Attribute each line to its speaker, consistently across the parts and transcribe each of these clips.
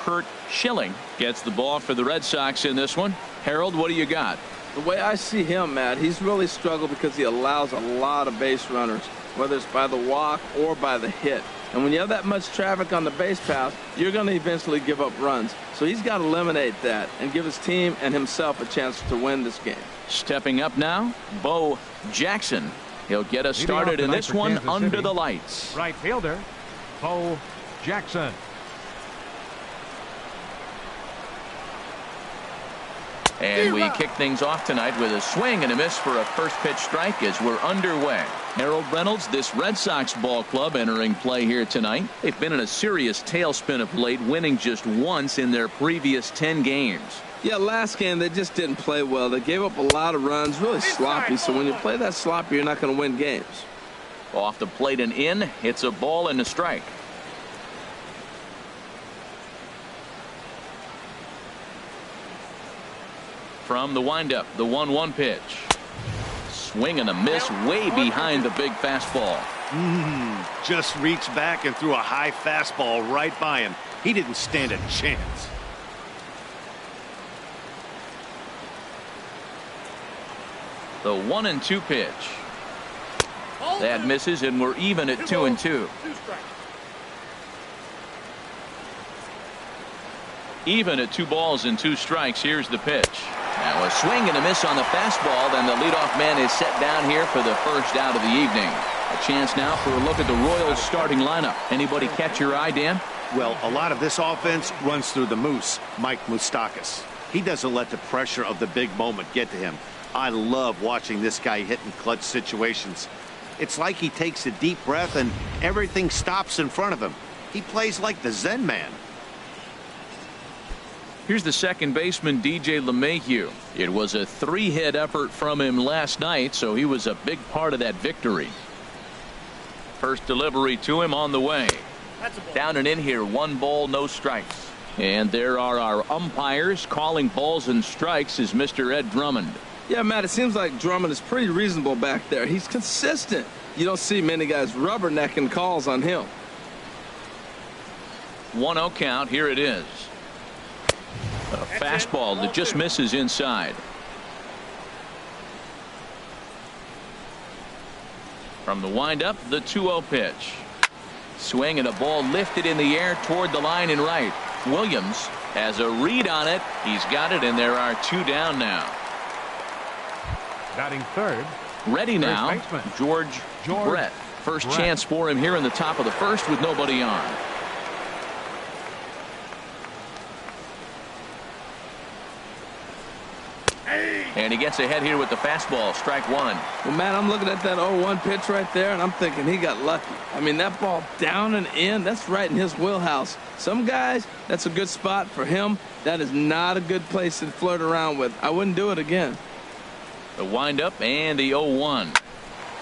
Speaker 1: Curt Schilling gets the ball for the Red Sox in this one. Harold, what do you got?
Speaker 2: The way I see him, Matt, he's really struggled because he allows a lot of base runners, whether it's by the walk or by the hit. And when you have that much traffic on the base path, you're going to eventually give up runs. So he's got to eliminate that and give his team and himself a chance to win this game.
Speaker 1: Stepping up now, Bo Jackson. He'll get us started in this one under the lights.
Speaker 3: Right fielder, Bo Jackson.
Speaker 1: And we kick things off tonight with a swing and a miss for a first pitch strike as we're underway. Harold Reynolds, this Red Sox ball club entering play here tonight. They've been in a serious tailspin of late, winning just once in their previous 10 games.
Speaker 2: Yeah, last game they just didn't play well. They gave up a lot of runs, really sloppy. So when you play that sloppy, you're not going to win games.
Speaker 1: Off the plate and in, it's a ball and a strike. From the windup, the 1-1 pitch. Swing and a miss way behind the big fastball.
Speaker 4: Just reached back and threw a high fastball right by him. He didn't stand a chance.
Speaker 1: The 1-2 pitch. That misses, and we're even at 2-2. Even at 2 balls and 2 strikes. Here's the pitch. Now a swing and a miss on the fastball. Then the leadoff man is set down here for the first out of the evening. A chance now for a look at the Royals starting lineup. Anybody catch your eye, Dan?
Speaker 4: Well, a lot of this offense runs through the Moose, Mike Mastakis. He doesn't let the pressure of the big moment get to him. I love watching this guy hit in clutch situations. It's like he takes a deep breath and everything stops in front of him. He plays like the Zen man.
Speaker 1: Here's the second baseman, DJ LeMahieu. It was a 3-hit effort from him last night, so he was a big part of that victory. First delivery to him on the way. Down and in here, 1 ball, no strikes. And there are our umpires calling balls and strikes is Mr. Ed Drummond.
Speaker 2: Yeah, Matt, it seems like Drummond is pretty reasonable back there. He's consistent. You don't see many guys rubbernecking calls on him.
Speaker 1: 1-0 count. Here it is. A fastball that just misses inside. From the windup, the 2-0 pitch. Swing and a ball lifted in the air toward the line and right. Williams has a read on it. He's got it, and there are 2 down now.
Speaker 3: Batting third.
Speaker 1: Ready now, George Brett. First chance for him here in the top of the first with nobody on. And he gets ahead here with the fastball. Strike 1.
Speaker 2: Well, man, I'm looking at that 0-1 pitch right there, and I'm thinking he got lucky. I mean, that ball down and in, that's right in his wheelhouse. Some guys, that's a good spot for him. That is not a good place to flirt around with. I wouldn't do it again.
Speaker 1: The windup and the 0-1.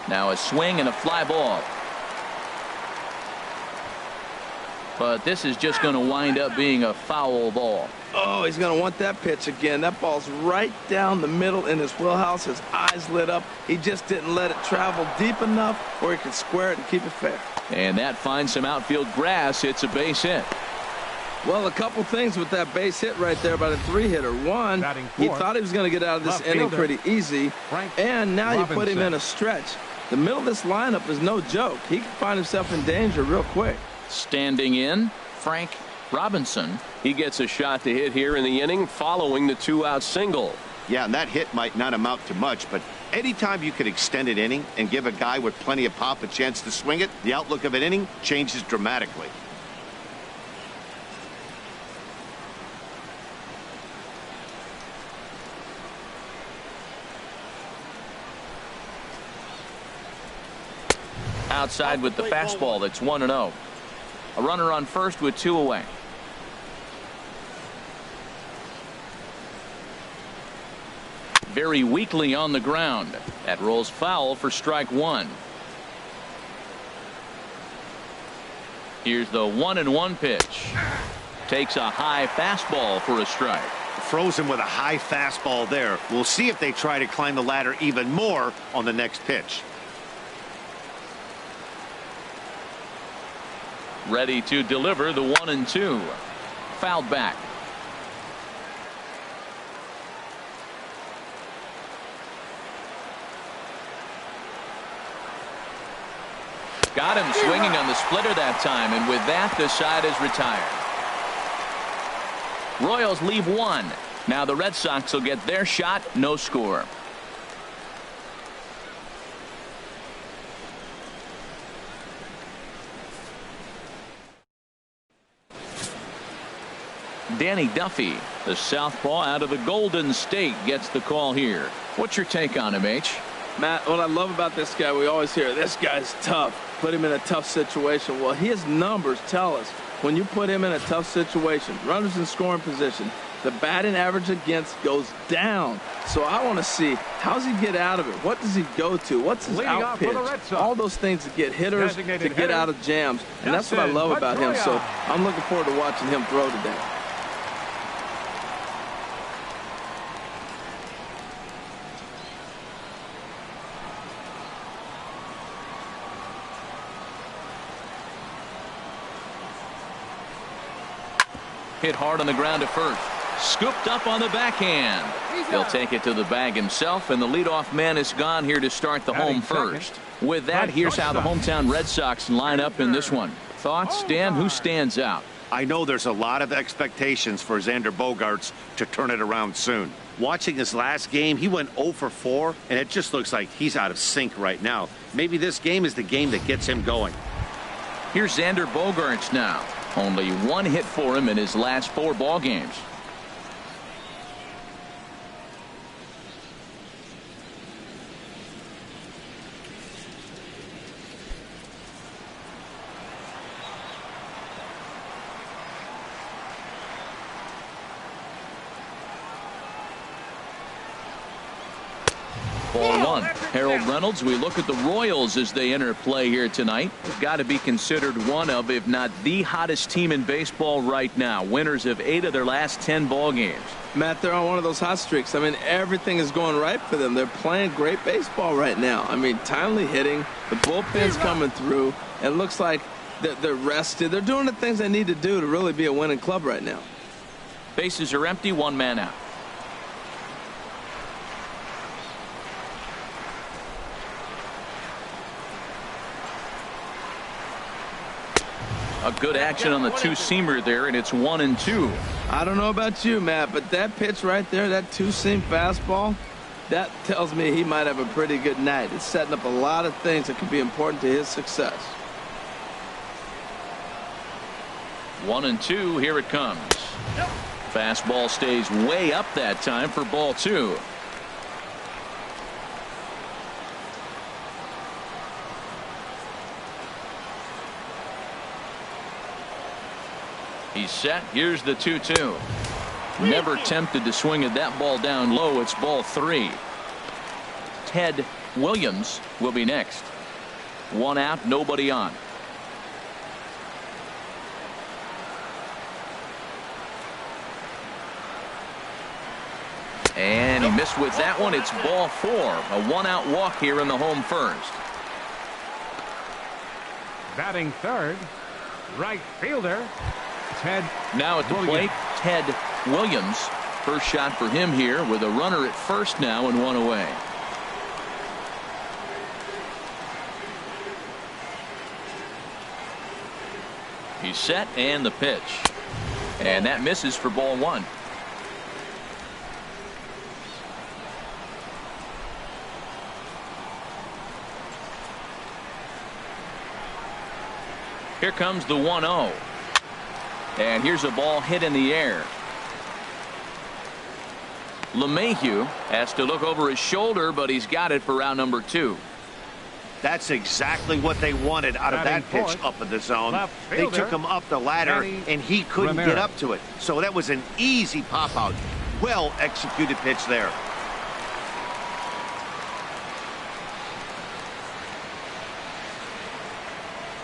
Speaker 1: Now a swing and a fly ball. But this is just going to wind up being a foul ball.
Speaker 2: Oh, he's going to want that pitch again. That ball's right down the middle in his wheelhouse. His eyes lit up. He just didn't let it travel deep enough where he could square it and keep it fair.
Speaker 1: And that finds some outfield grass. It's a base hit.
Speaker 2: Well, a couple things with that base hit right there by the 3-hitter. One, he thought he was going to get out of this inning pretty easy. And now you put him in a stretch. The middle of this lineup is no joke. He can find himself in danger real quick.
Speaker 1: Standing in, Frank Robinson. He gets a shot to hit here in the inning following the 2-out single.
Speaker 4: Yeah, and that hit might not amount to much, but anytime you could extend an inning and give a guy with plenty of pop a chance to swing it, the outlook of an inning changes dramatically.
Speaker 1: Outside with the fastball. That's 1-0. A runner on first with 2 away. Very weakly on the ground. That rolls foul for strike 1. Here's the 1-1 pitch. Takes a high fastball for a strike.
Speaker 4: Frozen with a high fastball there. We'll see if they try to climb the ladder even more on the next pitch.
Speaker 1: Ready to deliver the 1-2. fouled back. Got him swinging on the splitter that time, and with that, the side is retired. Royals leave one. Now the Red Sox will get their shot. No score. Danny Duffy, the southpaw out of the Golden State, gets the call here. What's your take on him, H?
Speaker 2: Matt, what I love about this guy, we always hear, this guy's tough. Put him in a tough situation. Well, his numbers tell us when you put him in a tough situation, runners in scoring position, the batting average against goes down. So I want to see, how's he get out of it? What does he go to? What's his out pitch? All those things to get hitters, to get out of jams. And that's what I love about him. So I'm looking forward to watching him throw today.
Speaker 1: Hit hard on the ground to first. Scooped up on the backhand. He'll take it to the bag himself, and the leadoff man is gone here to start the home first. With that, here's how the hometown Red Sox line up in this one. Thoughts, Stan? Who stands out?
Speaker 4: I know there's a lot of expectations for Xander Bogaerts to turn it around soon. Watching his last game, he went 0 for 4, and it just looks like he's out of sync right now. Maybe this game is the game that gets him going.
Speaker 1: Here's Xander Bogaerts now. Only one hit for him in his last 4 ball games. Ball 1. Harold Reynolds. We look at the Royals as they enter play here tonight. They've got to be considered one of, if not the hottest team in baseball right now. Winners of 8 of their last 10 ball games.
Speaker 2: Matt, they're on one of those hot streaks. I mean, everything is going right for them. They're playing great baseball right now. I mean, timely hitting. The bullpen's coming through. It looks like they're rested. They're doing the things they need to do to really be a winning club right now.
Speaker 1: Bases are empty. 1 man out. A good action on the two-seamer there, and it's 1-2.
Speaker 2: I don't know about you, Matt, but that pitch right there, that two-seam fastball, that tells me he might have a pretty good night. It's setting up a lot of things that could be important to his success.
Speaker 1: 1-2. Here it comes. Fastball stays way up that time for ball 2. He's set. Here's the 2-2. Never tempted to swing at that ball down low. It's ball 3. Ted Williams will be next. 1 out, nobody on. And he missed with that one. It's ball 4. A 1-out walk here in the home first.
Speaker 3: Batting third, right fielder Ted.
Speaker 1: Now at the plate, Ted Williams. First shot for him here with a runner at first now and 1 away. He's set, and the pitch. And that misses for ball 1. Here comes the 1-0. And here's a ball hit in the air. LeMahieu has to look over his shoulder, but he's got it for round number 2.
Speaker 4: That's exactly what they wanted out of that pitch up in the zone. They took him up the ladder, and he couldn't get up to it. So that was an easy pop-out. Well-executed pitch there.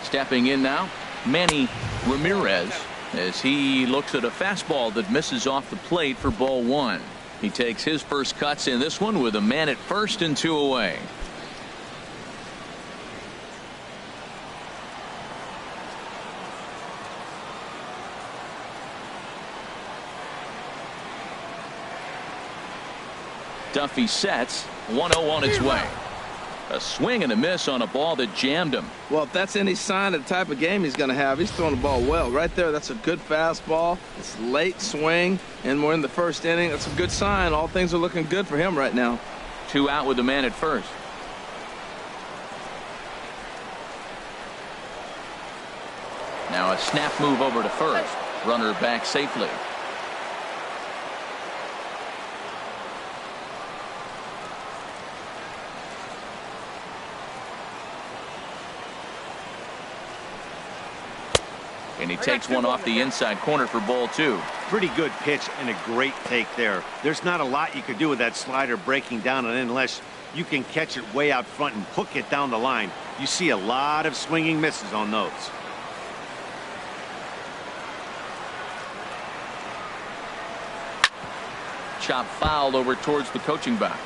Speaker 1: Stepping in now, Manny Ramirez, as he looks at a fastball that misses off the plate for ball 1. He takes his first cuts in this one with a man at first and 2 away. Duffy sets. 1-0 on its way. A swing and a miss on a ball that jammed him.
Speaker 2: Well, if that's any sign of the type of game he's going to have, he's throwing the ball well. Right there, that's a good fastball. It's late swing, and we're in the first inning. That's a good sign. All things are looking good for him right now.
Speaker 1: 2 out with the man at first. Now a snap move over to first. Runner back safely. And he takes one off the inside corner for ball 2.
Speaker 4: Pretty good pitch and a great take there. There's not a lot you could do with that slider breaking down, and unless you can catch it way out front and hook it down the line, you see a lot of swinging misses on those.
Speaker 1: Chop fouled over towards the coaching box.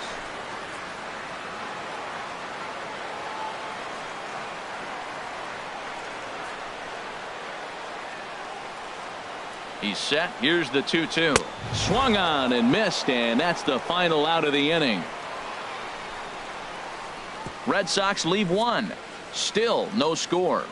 Speaker 1: He's set. Here's the 2-2. Swung on and missed, and that's the final out of the inning. Red Sox leave 1. Still no score.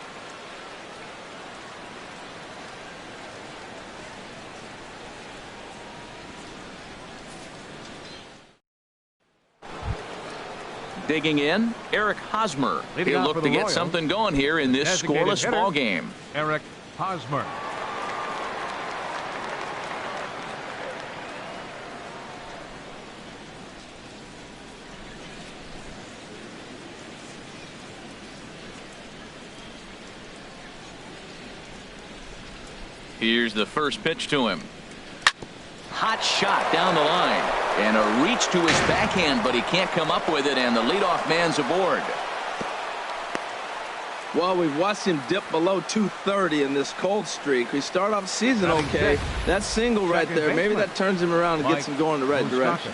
Speaker 1: Digging in, Eric Hosmer. He'll look to get something going here in this scoreless ball game.
Speaker 3: Eric Hosmer.
Speaker 1: Here's the first pitch to him. Hot shot down the line. And a reach to his backhand, but he can't come up with it, and the leadoff man's aboard.
Speaker 2: Well, we've watched him dip below 230 in this cold streak. We start off the season okay. That single right there, maybe that turns him around and gets him going in the right direction.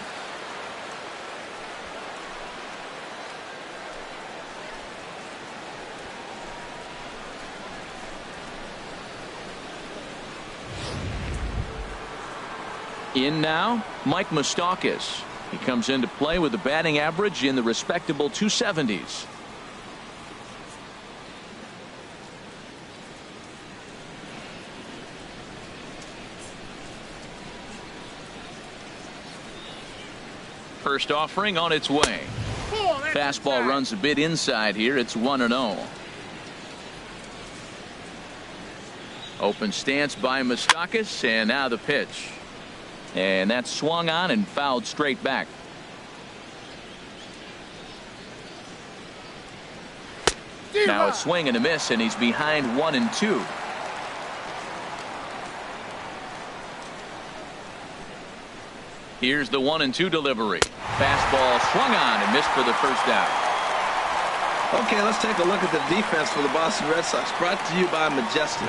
Speaker 1: In now, Mike Mastakis. He comes into play with a batting average in the respectable 270s. First offering on its way. Fastball runs a bit inside here. It's 1-0. Open stance by Mastakis, and now the pitch. And that's swung on and fouled straight back. Now a swing and a miss, and he's behind 1-2. Here's the 1-2 delivery. Fastball swung on and missed for the first out.
Speaker 2: Okay, let's take a look at the defense for the Boston Red Sox, brought to you by Majestic.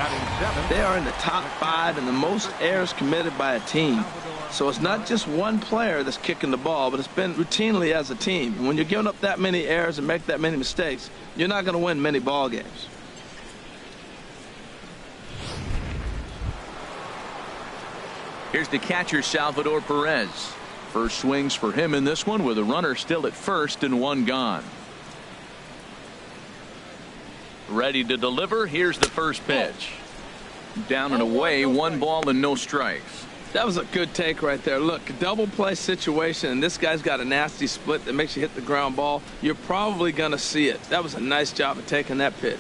Speaker 2: They are in the top 5 in the most errors committed by a team. So it's not just one player that's kicking the ball, but it's been routinely as a team. And when you're giving up that many errors and make that many mistakes, you're not going to win many ball games.
Speaker 1: Here's the catcher, Salvador Perez. First swings for him in this one with a runner still at first and 1 gone. Ready to deliver. Here's the first pitch. Down and away, 1 ball and no strikes.
Speaker 2: That was a good take right there. Look, double play situation, and this guy's got a nasty split that makes you hit the ground ball. You're probably going to see it. That was a nice job of taking that pitch.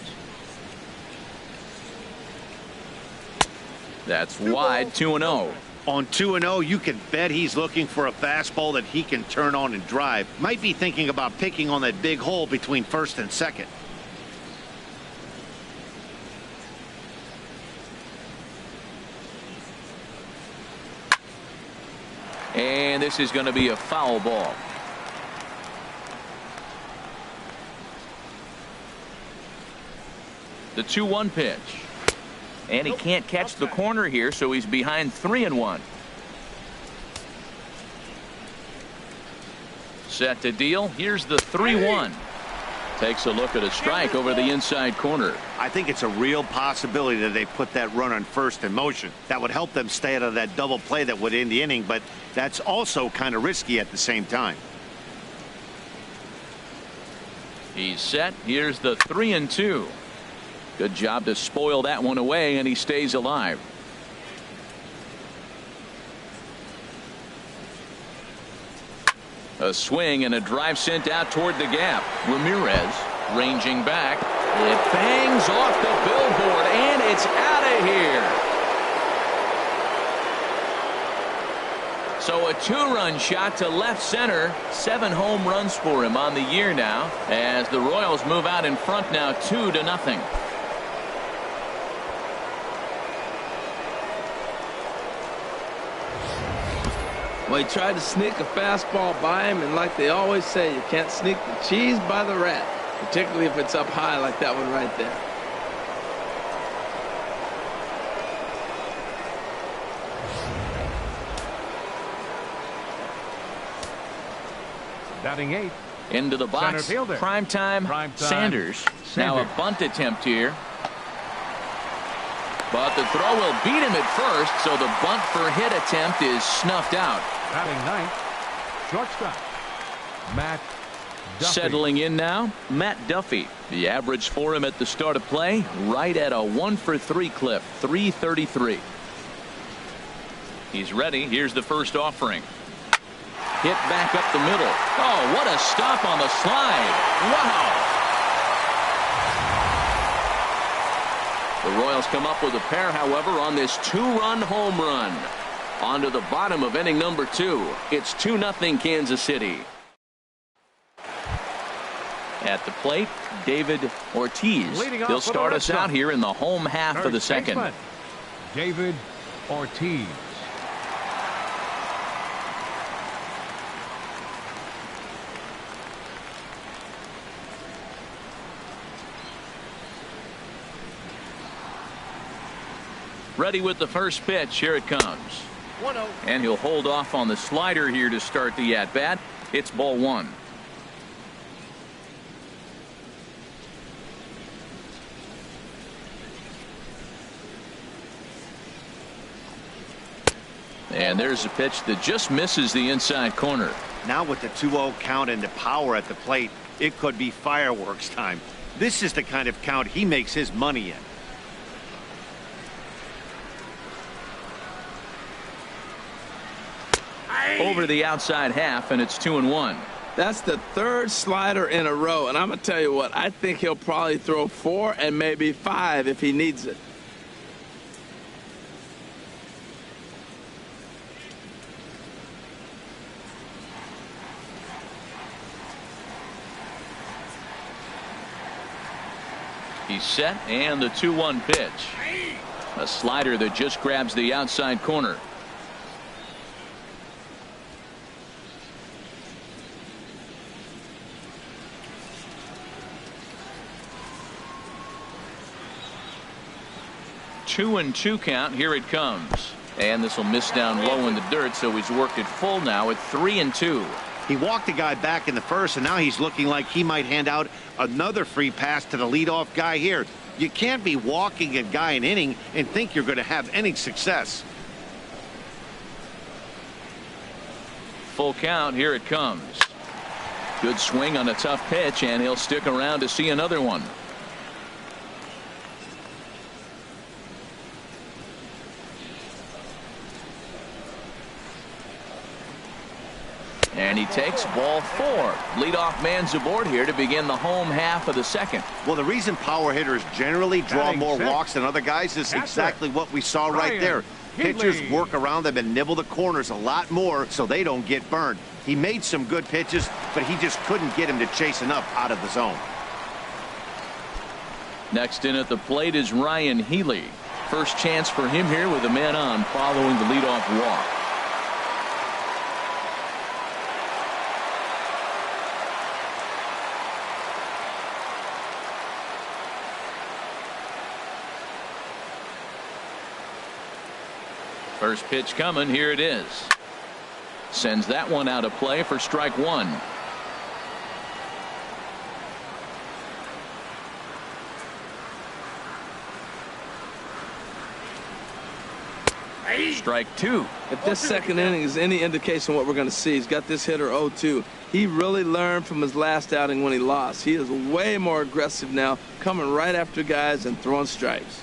Speaker 1: That's wide. 2-0.
Speaker 4: On 2-0, you can bet he's looking for a fastball that he can turn on and drive. Might be thinking about picking on that big hole between first and second.
Speaker 1: And this is going to be a foul ball. The 2-1 pitch. And he can't catch the corner here, so he's behind 3-1. Set to deal. Here's the 3-1. Takes a look at a strike over the inside corner.
Speaker 4: I think it's a real possibility that they put that run on first in motion. That would help them stay out of that double play that would end the inning, but that's also kind of risky at the same time.
Speaker 1: He's set. Here's the 3-2. Good job to spoil that one away, and he stays alive. A swing and a drive sent out toward the gap. Ramirez ranging back. It bangs off the billboard, and it's out of here. So a 2-run shot to left center. 7 home runs for him on the year now, as the Royals move out in front now 2-0.
Speaker 2: Well, he tried to sneak a fastball by him, and like they always say, you can't sneak the cheese by the rat, particularly if it's up high like that one right there.
Speaker 3: Batting 8.
Speaker 1: Into the box. Primetime Saunders. Now a bunt attempt here. But the throw will beat him at first, so the bunt for hit attempt is snuffed out.
Speaker 3: Batting 9th, shortstop, Matt Duffy.
Speaker 1: Settling in now, Matt Duffy. The average for him at the start of play, right at a 1-for-3 clip, 333. He's ready. Here's the first offering. Hit back up the middle. Oh, what a stop on the slide. Wow. The Royals come up with a pair, however, on this 2-run home run. On to the bottom of inning number 2. It's 2-0 Kansas City. At the plate, David Ortiz. He'll start us out here in the home half of the second.
Speaker 3: David Ortiz.
Speaker 1: Ready with the first pitch. Here it comes. 1-0. And he'll hold off on the slider here to start the at-bat. It's ball 1. And there's a pitch that just misses the inside corner.
Speaker 4: Now with the 2-0 count and the power at the plate, it could be fireworks time. This is the kind of count he makes his money in.
Speaker 1: Over the outside half, and it's 2-1.
Speaker 2: That's the 3rd slider in a row, and I'm going to tell you what, I think he'll probably throw 4 and maybe 5 if he needs it.
Speaker 1: He's set, and the 2-1 pitch. A slider that just grabs the outside corner. Two and 2 count. Here it comes, and this will miss down low in the dirt, so he's worked it full now at 3-2.
Speaker 4: He walked the guy back in the first, and now he's looking like he might hand out another free pass to the leadoff guy here. You can't be walking a guy an inning and think you're going to have any success.
Speaker 1: Full count. Here it comes. Good swing on a tough pitch, and he'll stick around to see another one. And he takes ball 4. Leadoff man's aboard here to begin the home half of the second.
Speaker 4: Well, the reason power hitters generally draw more walks than other guys is exactly what we saw right there. Pitchers work around them and nibble the corners a lot more so they don't get burned. He made some good pitches, but he just couldn't get him to chase enough out of the zone.
Speaker 1: Next in at the plate is Ryan Healy. First chance for him here with a man on following the leadoff walk. First pitch coming. Here it is. Sends that one out of play for strike 1. Strike two.
Speaker 2: If this second inning is any indication of what we're going to see, he's got this hitter 0-2. He really learned from his last outing when he lost. He is way more aggressive now, coming right after guys and throwing strikes.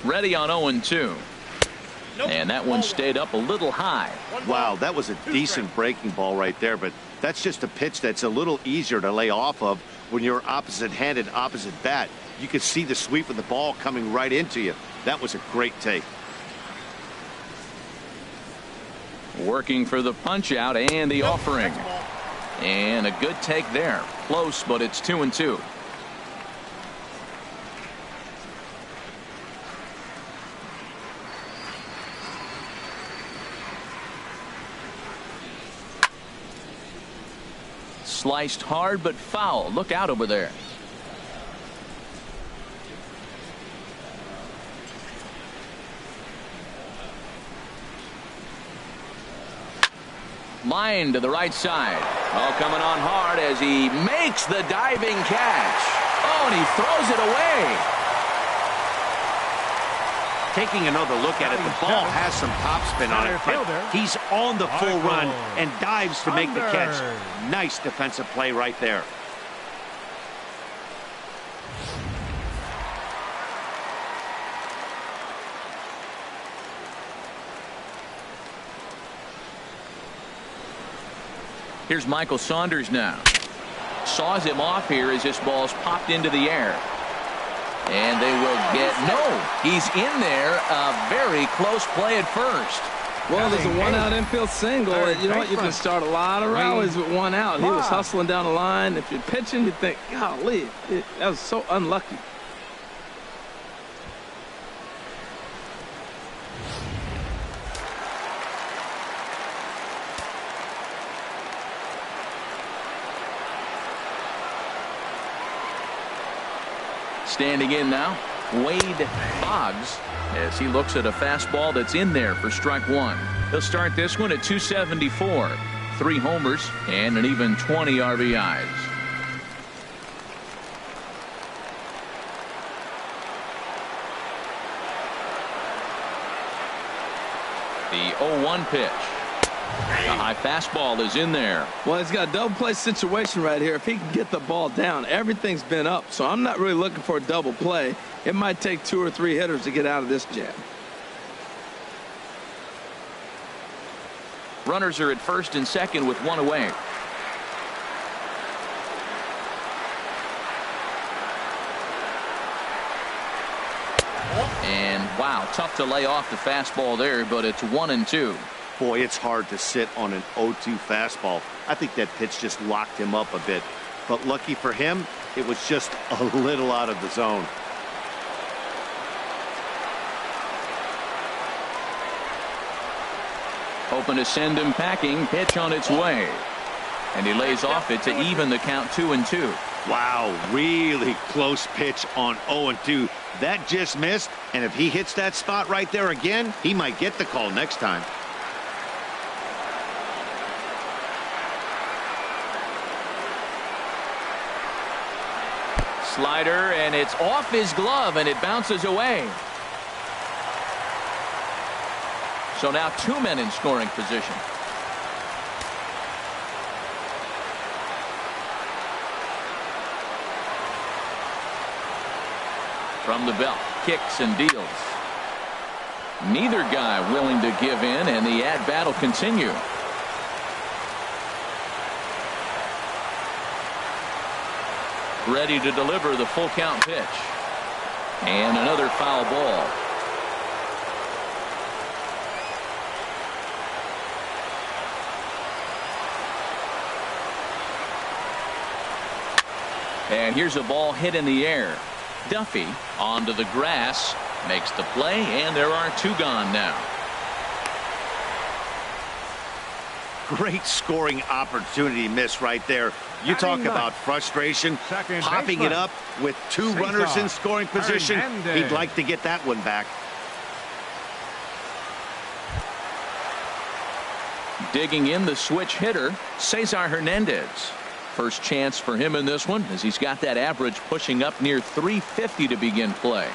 Speaker 1: Ready on 0-2. And that one stayed up a little high.
Speaker 4: Wow, that was a decent breaking ball right there, but that's just a pitch that's a little easier to lay off of when you're opposite-handed, opposite bat. You could see the sweep of the ball coming right into you. That was a great take.
Speaker 1: Working for the punch out and the offering. And a good take there. Close, but it's 2-2. Sliced hard but foul. Look out over there. Line to the right side. Oh, coming on hard as he makes the diving catch. Oh, and he throws it away.
Speaker 4: Taking another look at it, the ball has some topspin on it, but he's on the full run and dives to make the catch. Nice defensive play right there.
Speaker 1: Here's Michael Saunders now. Saws him off here as this ball's popped into the air. And they will get, no, he's in there. A very close play at first.
Speaker 2: Well, there's a one-out infield single. And you know what? You can start a lot of rallies with one out. He was hustling down the line. If you're pitching, you think, golly, that was so unlucky.
Speaker 1: Standing in now, Wade Boggs, as he looks at a fastball that's in there for strike one. He'll start this one at 274. 3 homers and an even 20 RBIs. The 0-1 pitch. The high fastball is in there.
Speaker 2: Well, he's got a double play situation right here. If he can get the ball down, everything's been up. So I'm not really looking for a double play. It might take 2 or 3 hitters to get out of this jam.
Speaker 1: Runners are at first and second with 1 away. And wow, tough to lay off the fastball there, but it's 1-2.
Speaker 4: Boy, it's hard to sit on an 0-2 fastball. I think that pitch just locked him up a bit. But lucky for him, it was just a little out of the zone.
Speaker 1: Hoping to send him packing. Pitch on its way. And he lays off it to even the count 2-2.
Speaker 4: Wow, really close pitch on 0-2. That just missed. And if he hits that spot right there again, he might get the call next time.
Speaker 1: Slider, and it's off his glove, and it bounces away. So now 2 men in scoring position. From the belt, kicks and deals. Neither guy willing to give in, and the at-bat will continue. Ready to deliver the full count pitch. And another foul ball. And here's a ball hit in the air. Duffy onto the grass, makes the play, and there are 2 gone now.
Speaker 4: Great scoring opportunity miss right there. You talk about frustration, popping it up with 2 runners in scoring position. He'd like to get that one back.
Speaker 1: Digging in the switch hitter, Cesar Hernandez. First chance for him in this one, as he's got that average pushing up near 350 to begin play.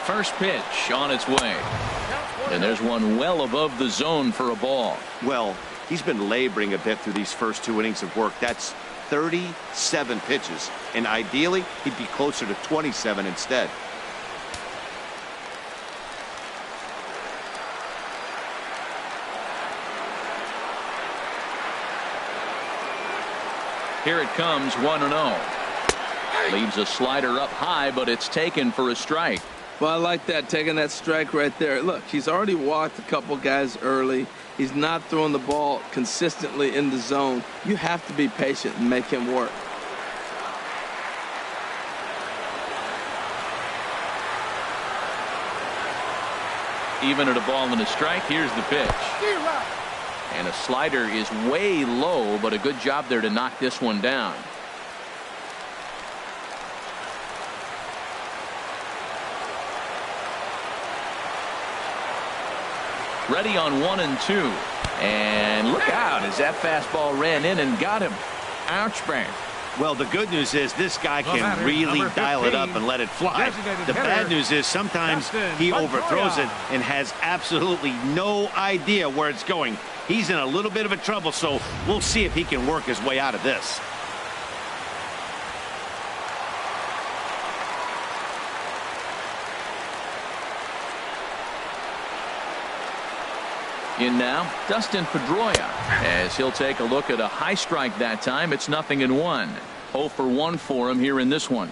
Speaker 1: First pitch on its way. And there's one well above the zone for a ball.
Speaker 4: Well, he's been laboring a bit through these first 2 innings of work. That's 37 pitches, and ideally he'd be closer to 27 instead.
Speaker 1: Here it comes, 1-0. Leaves a slider up high, but it's taken for a strike.
Speaker 2: Well, I like that, taking that strike right there. Look, he's already walked a couple guys early. He's not throwing the ball consistently in the zone. You have to be patient and make him work.
Speaker 1: Even at a ball and a strike, here's the pitch. And a slider is way low, but a good job there to knock this one down. Ready on 1 and 2. And look out as that fastball ran in and got him. Ouch, man.
Speaker 4: Well, the good news is this guy can really dial it up and let it fly. The bad news is sometimes he overthrows it and has absolutely no idea where it's going. He's in a little bit of a trouble, so we'll see if he can work his way out of this.
Speaker 1: In now, Dustin Pedroia, as he'll take a look at a high strike that time. It's 0-1. 0 for 1 for him here in this one.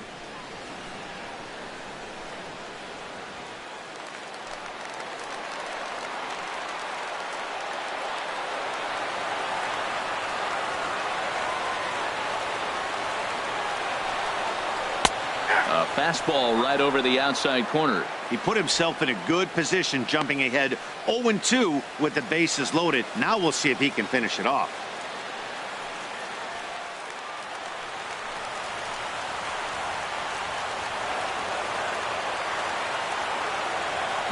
Speaker 1: A fastball right over the outside corner.
Speaker 4: He put himself in a good position, jumping ahead 0-2 with the bases loaded. Now we'll see if he can finish it off.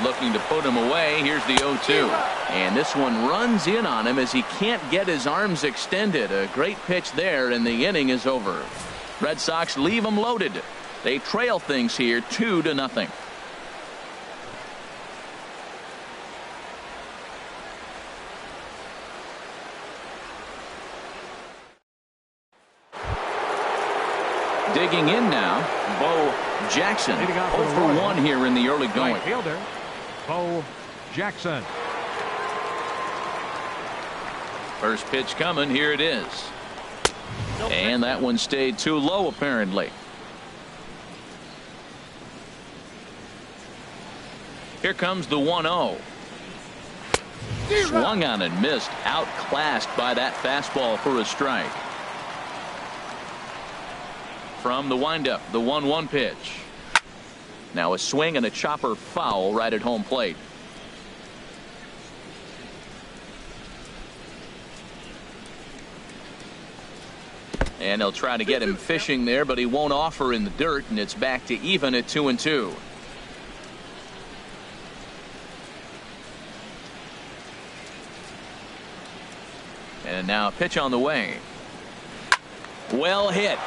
Speaker 1: Looking to put him away. Here's the 0-2. And this one runs in on him as he can't get his arms extended. A great pitch there, and the inning is over. Red Sox leave him loaded. They trail things here 2-0. Digging in now, Bo Jackson. 0 for 1 here in the early going.
Speaker 3: Right fielder, Bo Jackson.
Speaker 1: First pitch coming. Here it is. And that one stayed too low, apparently. Here comes the 1-0. Swung on and missed. Outclassed by that fastball for a strike. From the windup, the 1-1 pitch. Now a swing and a chopper foul right at home plate. And they'll try to get him fishing there, but he won't offer in the dirt, and it's back to even at 2-2. And now a pitch on the way. Well hit.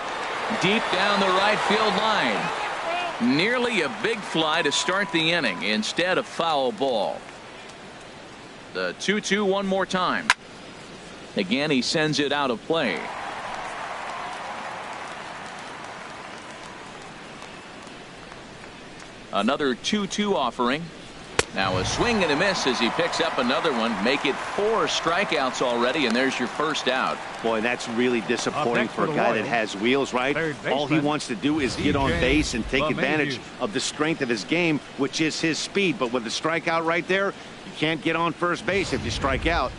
Speaker 1: Deep down the right field line. Nearly a big fly to start the inning. Instead, a foul ball. The 2-2 one more time. Again, he sends it out of play. Another 2-2 offering. Now a swing and a miss as he picks up another one. Make it 4 strikeouts already, and there's your first out.
Speaker 4: Boy, that's really disappointing for a guy that has wheels, right? All he wants to do is get on base and take advantage of the strength of his game, which is his speed. But with the strikeout right there, you can't get on first base if you strike out.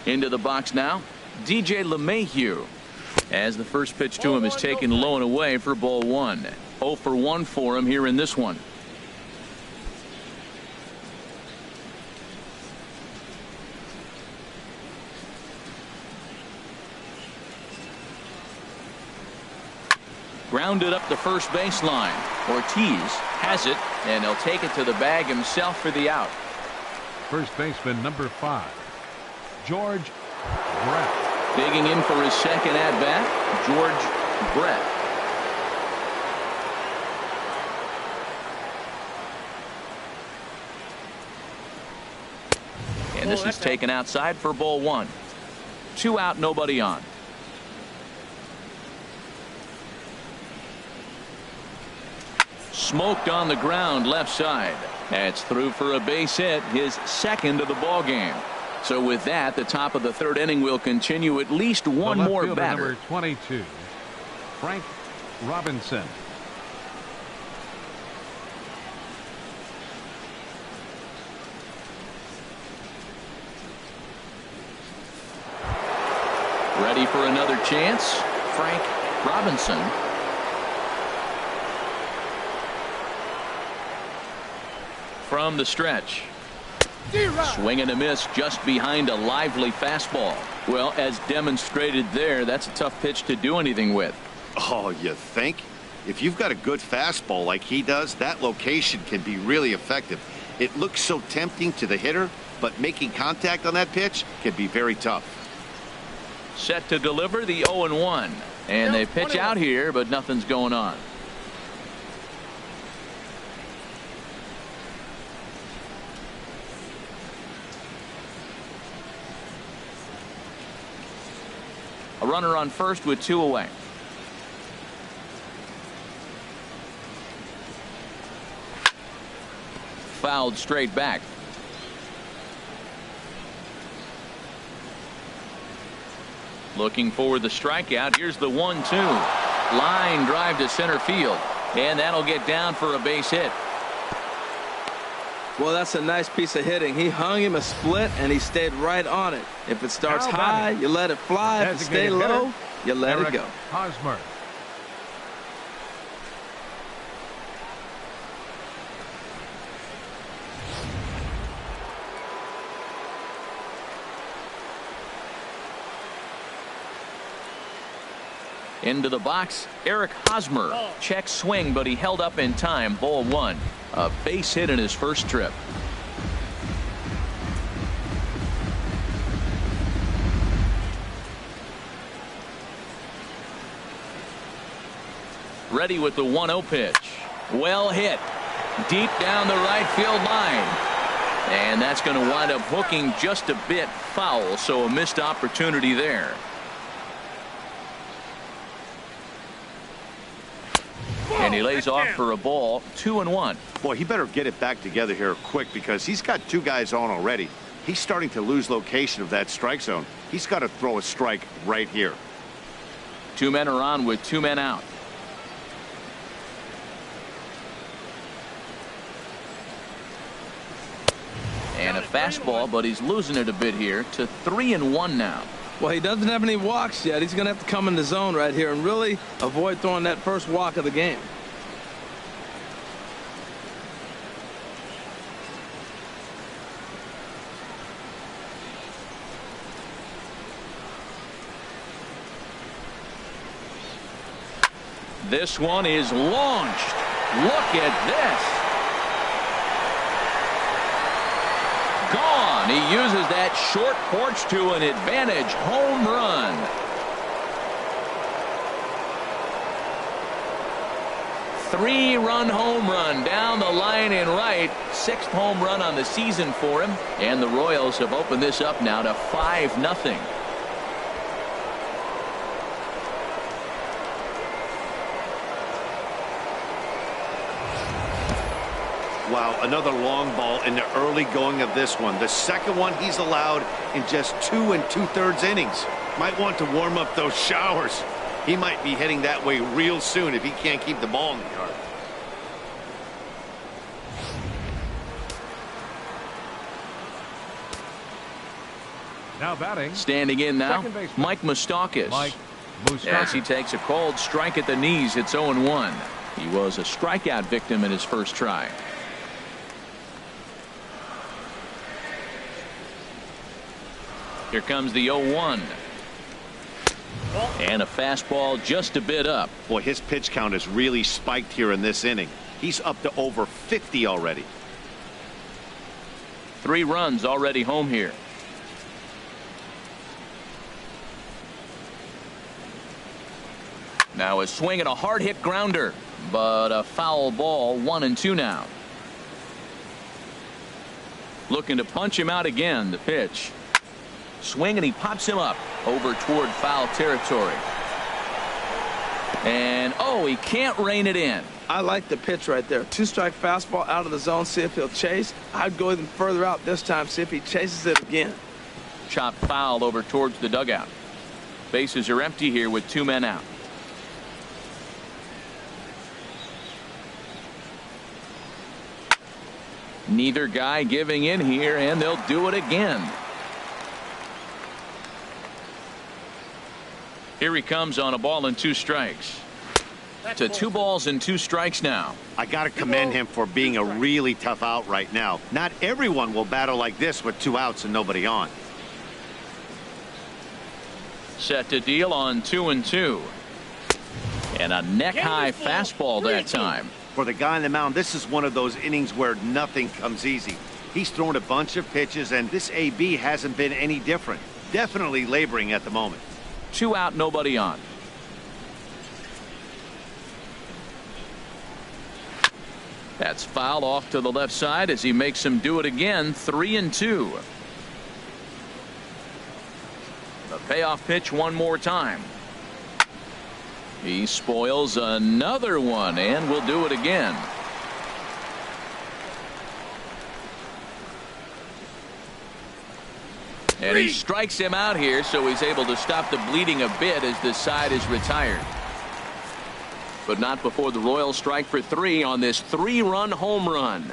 Speaker 1: Into the box now, DJ LeMahieu, as the first pitch to him is taken low and away for ball 1. 0 for 1 for him here in this one. Grounded up the first baseline. Ortiz has it, and he'll take it to the bag himself for the out.
Speaker 3: First baseman number 5, George Brett.
Speaker 1: Digging in for his second at-bat, George Brett. And this is taken outside for ball 1. 2 out, nobody on. Smoked on the ground left side. That's through for a base hit, his second of the ball game. So with that, the top of the 3rd inning will continue. At least one more batter.
Speaker 3: Number 22, Frank Robinson.
Speaker 1: Ready for another chance, Frank Robinson. From the stretch. Swing and a miss just behind a lively fastball. Well, as demonstrated there, that's a tough pitch to do anything with.
Speaker 4: Oh, you think? If you've got a good fastball like he does, that location can be really effective. It looks so tempting to the hitter, but making contact on that pitch can be very tough.
Speaker 1: Set to deliver the 0-1. And they pitch out here, but nothing's going on. A runner on first with 2 away. Fouled straight back. Looking for the strikeout. Here's the 1-2. Line drive to center field. And that'll get down for a base hit.
Speaker 2: Well, that's a nice piece of hitting. He hung him a split, and he stayed right on it. If it starts high, you let it fly. If it stays low, you let it go.
Speaker 3: Hosmer.
Speaker 1: Into the box, Eric Hosmer. Check swing, but he held up in time. Ball 1. A base hit in his first trip. Ready with the 1-0 pitch. Well hit. Deep down the right field line. And that's going to wind up hooking just a bit foul, so a missed opportunity there. And he lays off for a ball. 2-1.
Speaker 4: Boy, he better get it back together here quick because he's got 2 guys on already. He's starting to lose location of that strike zone. He's got to throw a strike right here.
Speaker 1: 2 men are on with 2 men out. And a fastball, but he's losing it a bit here to 3-1 now.
Speaker 2: Well, he doesn't have any walks yet. He's going to have to come in the zone right here and really avoid throwing that first walk of the game.
Speaker 1: This one is launched. Look at this. Gone. He uses that short porch to an advantage home run. Three-run home run down the line and right. 6th home run on the season for him. And the Royals have opened this up now to 5-0.
Speaker 4: Wow, another long ball in the early going of this one. The second one he's allowed in just 2 2/3 innings. Might want to warm up those showers. He might be heading that way real soon if he can't keep the ball in the yard.
Speaker 3: Now batting.
Speaker 1: Standing in now, Mike Mastakis. As he takes a cold strike at the knees, it's 0-1. He was a strikeout victim in his first try. Here comes the 0-1. And a fastball just a bit up.
Speaker 4: Boy, his pitch count has really spiked here in this inning. He's up to over 50 already.
Speaker 1: 3 runs already home here. Now a swing and a hard hit grounder, but a foul ball. 1-2 now. Looking to punch him out again. The pitch. Swing and he pops him up over toward foul territory. And oh, he can't rein it in.
Speaker 2: I like the pitch right there. 2-strike fastball out of the zone. See if he'll chase. I'd go even further out this time. See if he chases it again.
Speaker 1: Chopped foul over towards the dugout. Bases are empty here with 2 men out. Neither guy giving in here, and they'll do it again. Here he comes on a ball and 2 strikes. To 2 balls and 2 strikes now.
Speaker 4: I got to commend him for being a really tough out right now. Not everyone will battle like this with 2 outs and nobody on.
Speaker 1: Set to deal on 2-2. And a neck-high fastball that time.
Speaker 4: For the guy on the mound, this is one of those innings where nothing comes easy. He's thrown a bunch of pitches, and this AB hasn't been any different. Definitely laboring at the moment.
Speaker 1: 2 out, nobody on. That's foul off to the left side as he makes him do it again. 3-2. The payoff pitch one more time. He spoils another one and will do it again. And he strikes him out here, so he's able to stop the bleeding a bit as this side is retired. But not before the Royals strike for 3 on this 3-run home run.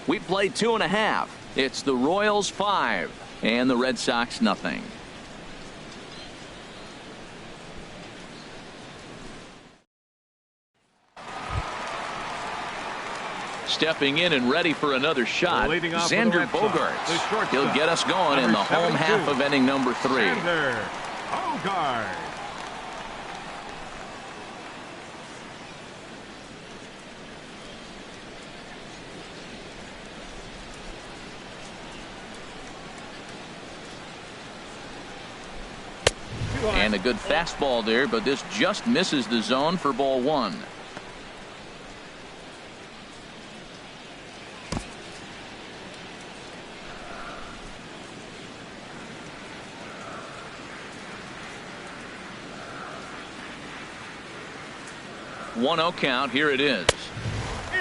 Speaker 1: We played 2.5. It's the Royals 5 and the Red Sox nothing. Stepping in and ready for another shot, Xander Bogaerts. He'll get us going in the home half of inning number 3.
Speaker 3: Xander Bogaerts.
Speaker 1: And a good fastball there, but this just misses the zone for ball 1. One-0 count. Here it is.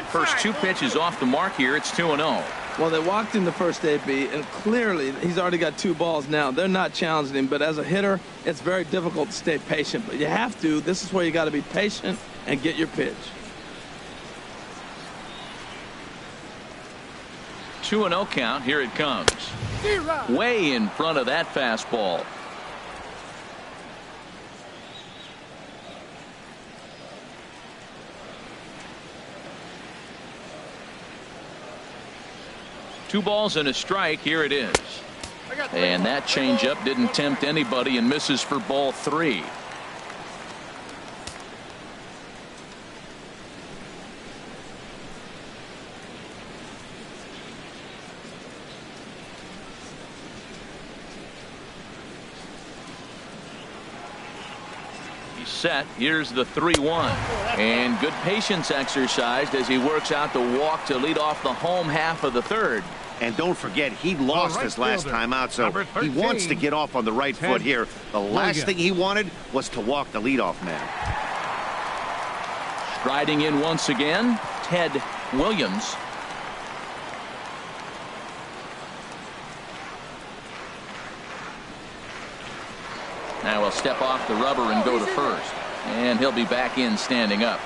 Speaker 1: First 2 pitches off the mark here. It's 2-0.
Speaker 2: Well, they walked in the first AB, and clearly he's already got 2 balls now. They're not challenging him, but as a hitter, it's very difficult to stay patient. But you have to. This is where you got to be patient and get your pitch.
Speaker 1: 2-0 count. Here it comes. Way in front of that fastball. Two balls and a strike. Here it is. And that changeup didn't tempt anybody and misses for ball 3. He's set. Here's the 3-1. And good patience exercised as he works out the walk to lead off the home half of the 3rd.
Speaker 4: And don't forget, he lost his last time out, so he wants to get off on the right foot here. The last thing he wanted was to walk the leadoff man.
Speaker 1: Striding in once again, Ted Williams. Now he'll step off the rubber and go to first. And he'll be back in standing up.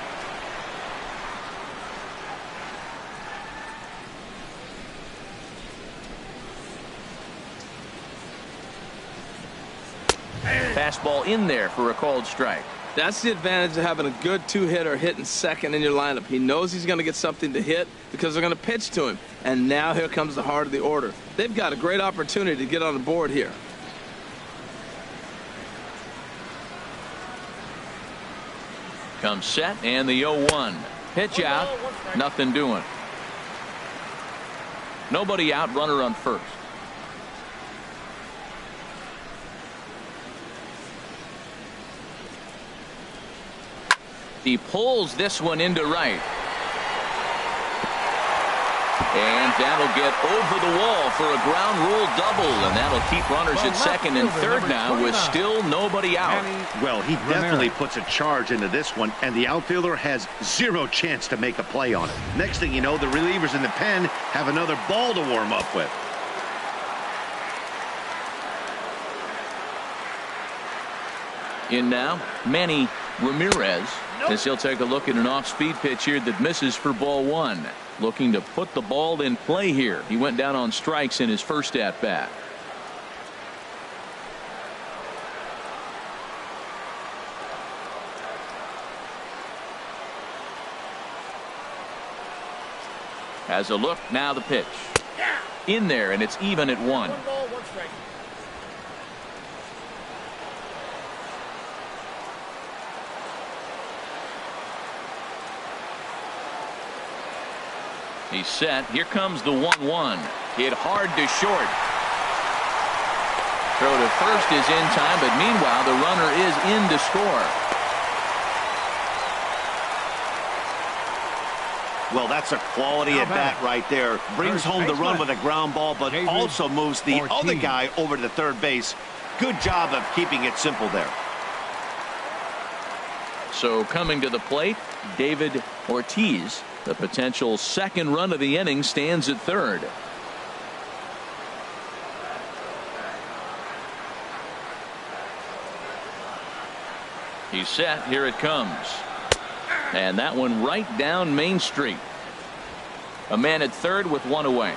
Speaker 1: Fastball in there for a called strike.
Speaker 2: That's the advantage of having a good 2-hitter hitting second in your lineup. He knows he's going to get something to hit because they're going to pitch to him. And now here comes the heart of the order. They've got a great opportunity to get on the board here.
Speaker 1: Comes set and the 0-1. Pitch out. Nothing doing. Nobody out. Runner on first. He pulls this one into right. And that'll get over the wall for a ground rule double, and that'll keep runners at second and third now with still nobody out.
Speaker 4: Well, he definitely puts a charge into this one, and the outfielder has zero chance to make a play on it. Next thing you know, the relievers in the pen have another ball to warm up with.
Speaker 1: In now, Manny Ramirez, as he'll take a look at an off-speed pitch here that misses for ball one. Looking to put the ball in play here. He went down on strikes in his first at-bat. Has a look, now the pitch. In there, and it's even at 1. He's set. Here comes the 1-1. Hit hard to short. Throw to first is in time, but meanwhile the runner is in to score.
Speaker 4: Well, that's a quality at bat right there. Brings home the run with a ground ball, but also moves the other guy over to third base. Good job of keeping it simple there.
Speaker 1: So coming to the plate, David Ortiz. The potential second run of the inning stands at third. He's set. Here it comes. And that one right down Main Street. A man at third with one away.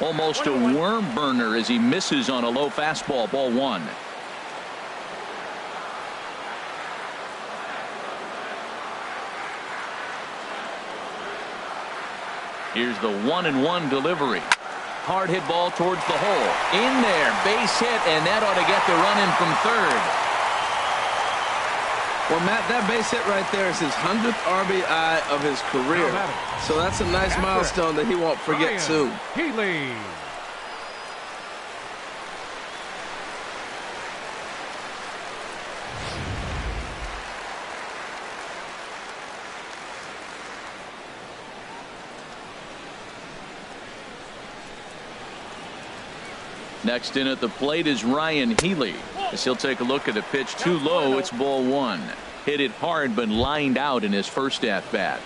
Speaker 1: Almost a worm burner as he misses on a low fastball. Ball one. Here's the 1-1 delivery. Hard hit ball towards the hole. In there, base hit, and that ought to get the run in from third.
Speaker 2: Well, Matt, that base hit right there is his 100th RBI of his career. So that's a nice milestone that he won't forget soon.
Speaker 3: Healy.
Speaker 1: Next in at the plate is Ryan Healy. As he'll take a look at a pitch too low. It's ball one. Hit it hard but lined out in his first at bat.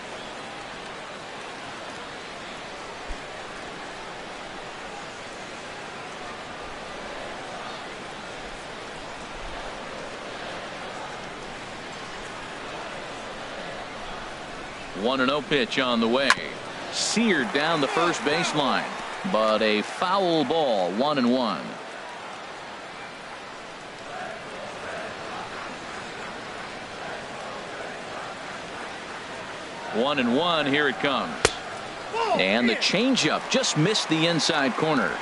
Speaker 1: One 1-0 pitch on the way. Seared down the first baseline. But a foul ball. 1-1. 1-1. Here it comes. And the changeup just missed the inside corner.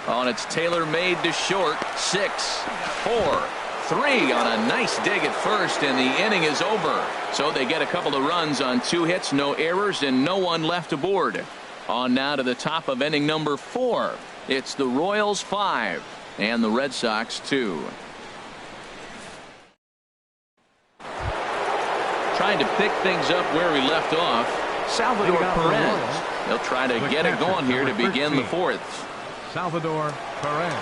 Speaker 1: On its tailor-made to short. 6, 4, 3 on a nice dig at first, and the inning is over. So they get a couple of runs on 2 hits, no errors, and no one left aboard. On now to the top of inning number 4. It's the Royals 5 and the Red Sox 2. Trying to pick things up where we left off. Salvador Perez. They'll try to get it going here to begin the 4th.
Speaker 3: Salvador Perez.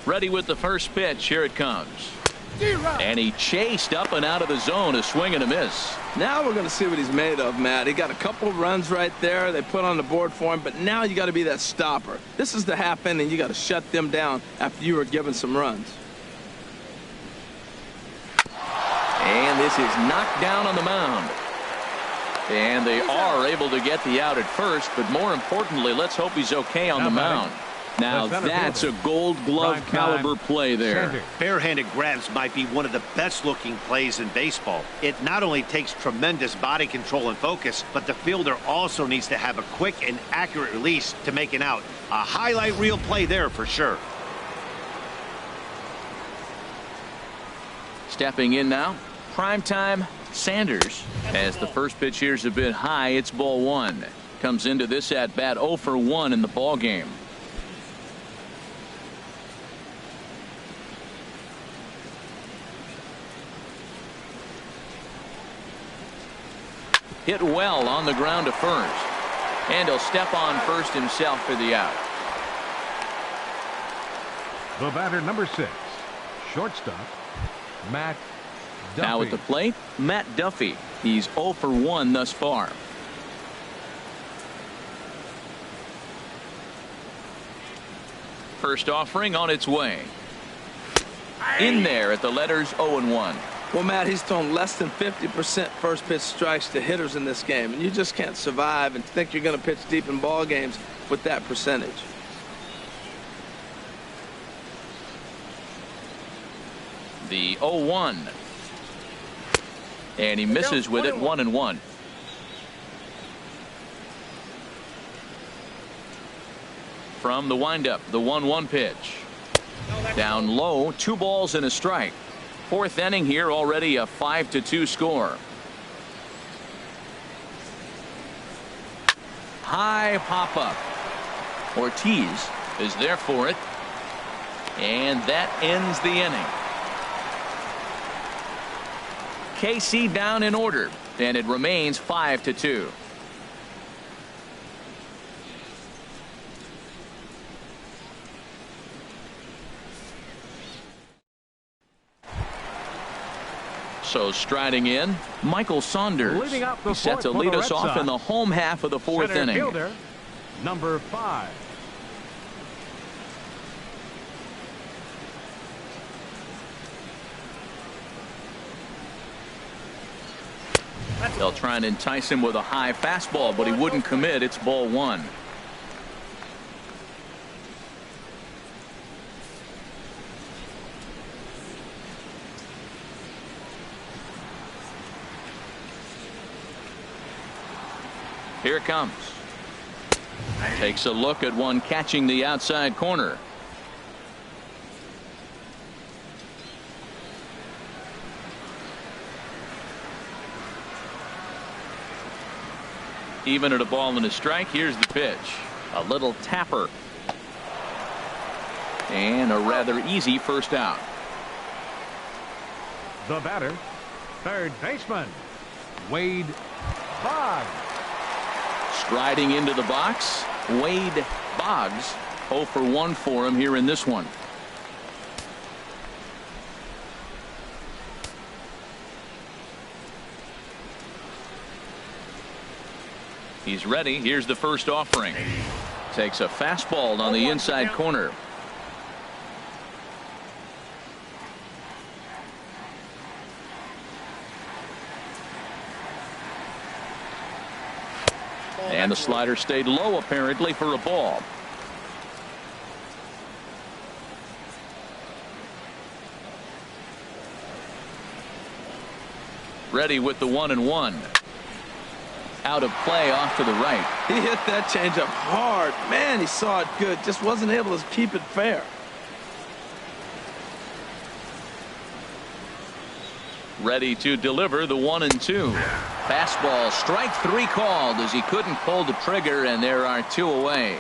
Speaker 1: Ready with the first pitch. Here it comes. And he chased up and out of the zone. A swing and a miss.
Speaker 2: Now we're going to see what he's made of, Matt. He got a couple of runs right there. They put on the board for him, but now you got to be that stopper. This is the half inning. You got to shut them down after you were given some runs.
Speaker 1: And this is knocked down on the mound. And they are able to get the out at first, but more importantly, let's hope he's okay on the mound. Now that's a gold glove caliber play there.
Speaker 4: Barehanded grabs might be one of the best looking plays in baseball. It not only takes tremendous body control and focus, but the fielder also needs to have a quick and accurate release to make an out. A highlight reel play there for sure.
Speaker 1: Stepping in now, primetime Saunders. As the first pitch here's a bit high, it's ball one. Comes into this at bat 0 for 1 in the ball game. Hit well on the ground to first. And he'll step on first himself for the out.
Speaker 3: The batter, number 6, shortstop, Matt Duffy.
Speaker 1: Now at the plate, Matt Duffy. He's 0 for 1 thus far. First offering on its way. In there at the letters 0 and 1.
Speaker 2: Well, Matt, he's thrown less than 50% first pitch strikes to hitters in this game, and you just can't survive and think you're going to pitch deep in ball games with that percentage.
Speaker 1: The 0-1. And he misses with it 1 and 1. From the windup, the 1-1 pitch. Down low, 2 balls and a strike. Fourth inning here, already a 5-2 score. High pop up. Ortiz is there for it. And that ends the inning. KC down in order, and it remains 5-2. So striding in, Michael Saunders. He's set to lead us off in the home half of the fourth inning.
Speaker 3: Fielder, number 5.
Speaker 1: They'll try and entice him with a high fastball, but he wouldn't commit. It's ball 1. Here it comes. Takes a look at one catching the outside corner. Even at a ball and a strike, here's the pitch. A little tapper. And a rather easy first out.
Speaker 3: The batter, third baseman, Wade Boggs.
Speaker 1: Striding into the box, Wade Boggs. 0 for 1 for him here in this one. He's ready. Here's the first offering. Takes a fastball on the inside corner. And the slider stayed low apparently for a ball. Ready with the 1-1. Out of play off to the right.
Speaker 2: He hit that changeup hard. Man, he saw it good. Just wasn't able to keep it fair.
Speaker 1: Ready to deliver the 1-2. Fastball, strike 3 called as he couldn't pull the trigger, and there are 2 away.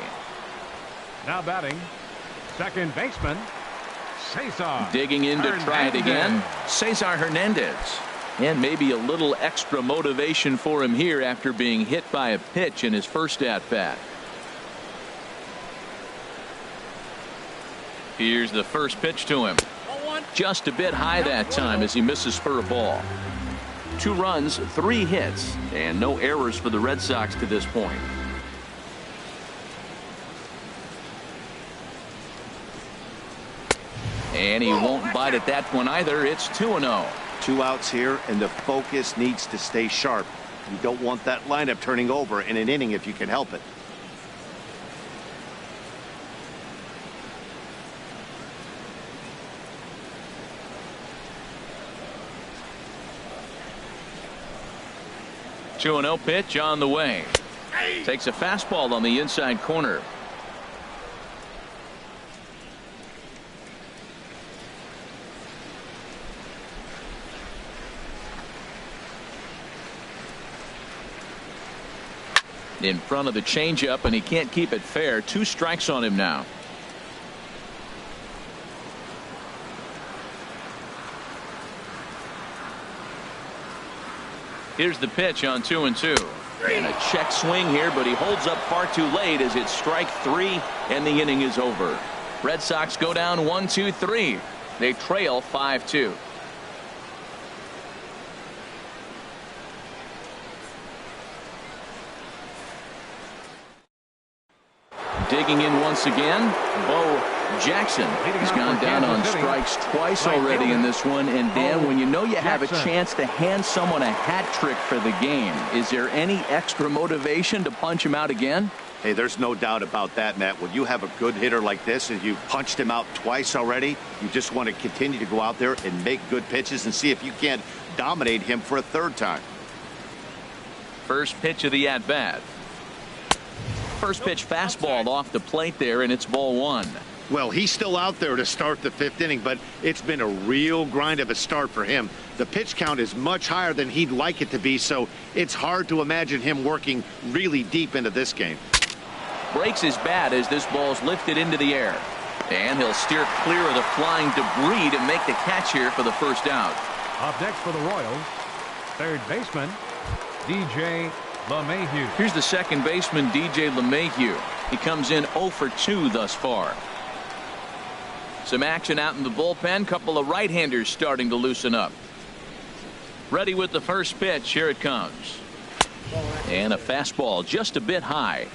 Speaker 3: Now batting, second baseman, Cesar.
Speaker 1: Digging in to try it again, Cesar Hernandez. And maybe a little extra motivation for him here after being hit by a pitch in his first at-bat. Here's the first pitch to him. Just a bit high that time as he misses for a ball. 2 runs, 3 hits, and no errors for the Red Sox to this point. And he won't bite at that one either. It's 2-0.
Speaker 4: 2 outs here, and the focus needs to stay sharp. You don't want that lineup turning over in an inning if you can help it.
Speaker 1: Two and 0 pitch on the way. Takes a fastball on the inside corner. In front of the changeup, and he can't keep it fair. 2 strikes on him now. Here's the pitch on 2-2. And a check swing here, but he holds up far too late as it's strike 3 and the inning is over. Red Sox go down 1-2-3. They trail 5-2. Digging in once again, Bo Jackson. He's gone down on strikes twice already in this one. And Dan, when you know you have a chance to hand someone a hat trick for the game, is there any extra motivation to punch him out again?
Speaker 4: Hey, there's no doubt about that, Matt. When you have a good hitter like this and you punched him out twice already, you just want to continue to go out there and make good pitches and see if you can't dominate him for a third time.
Speaker 1: First pitch of the at-bat. First pitch fastball off the plate there, and it's ball 1.
Speaker 4: Well, he's still out there to start the 5th inning, but it's been a real grind of a start for him. The pitch count is much higher than he'd like it to be, so it's hard to imagine him working really deep into this game.
Speaker 1: Breaks his bat as this ball's lifted into the air. And he'll steer clear of the flying debris to make the catch here for the first out.
Speaker 3: Up next for the Royals, third baseman, DJ LeMahieu.
Speaker 1: Here's the second baseman, DJ LeMahieu. He comes in 0 for 2 thus far. Some action out in the bullpen. Couple of right-handers starting to loosen up. Ready with the first pitch. Here it comes. And a fastball just a bit high.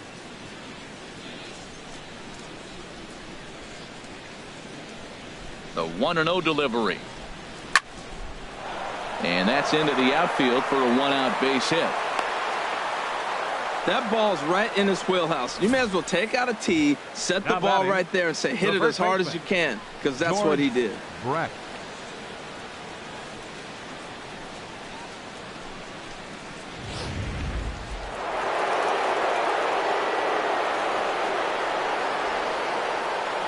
Speaker 1: The 1-0 delivery. And that's into the outfield for a 1-out base hit.
Speaker 2: That ball's right in his wheelhouse. You may as well take out a tee, set the ball right there, and say, hit it as hard as you can, because that's what he did.
Speaker 3: Brett.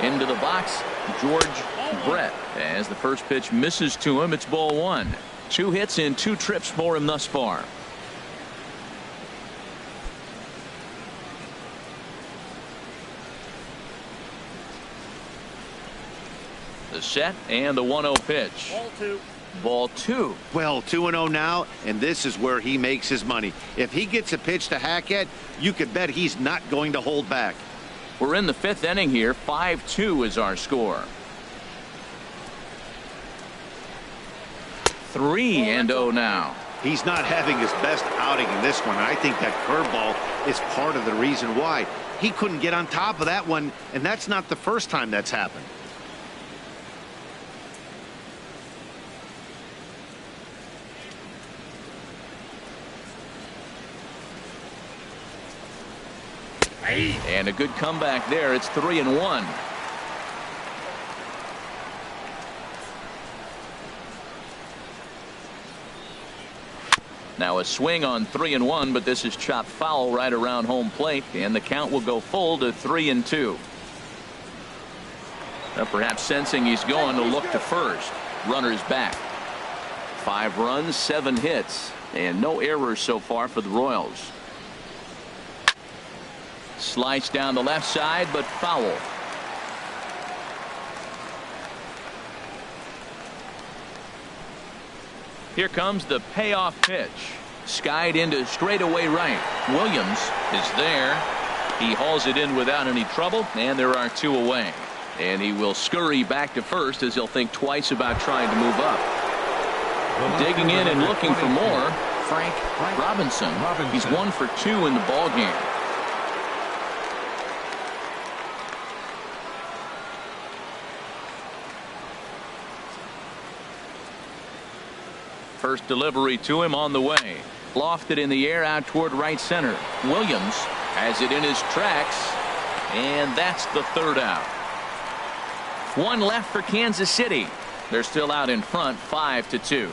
Speaker 1: Into the box, George Brett. As the first pitch misses to him, it's ball 1. 2 hits in 2 trips for him thus far. The set and the 1-0 pitch.
Speaker 3: Ball 2.
Speaker 1: Ball 2.
Speaker 4: Well, 2-0 now, and this is where he makes his money. If he gets a pitch to hack at, you could bet he's not going to hold back.
Speaker 1: We're in the 5th inning here. 5-2 is our score. 3-0 now.
Speaker 4: He's not having his best outing in this one. I think that curveball is part of the reason why. He couldn't get on top of that one, and that's not the first time that's happened.
Speaker 1: And a good comeback there. It's 3-1. Now a swing on 3-1, but this is chopped foul right around home plate, and the count will go full to 3-2. Now perhaps sensing he's going to look to first. Runners back. 5 runs, 7 hits, and no errors so far for the Royals. Slice down the left side, but foul. Here comes the payoff pitch. Skied into straightaway right. Williams is there. He hauls it in without any trouble, and there are 2 away. And he will scurry back to first as he'll think twice about trying to move up. Digging in and looking for more, Frank Robinson. He's 1 for 2 in the ball game. First delivery to him on the way. Lofted in the air out toward right center. Williams has it in his tracks, and that's the third out. One left for Kansas City. They're still out in front 5-2.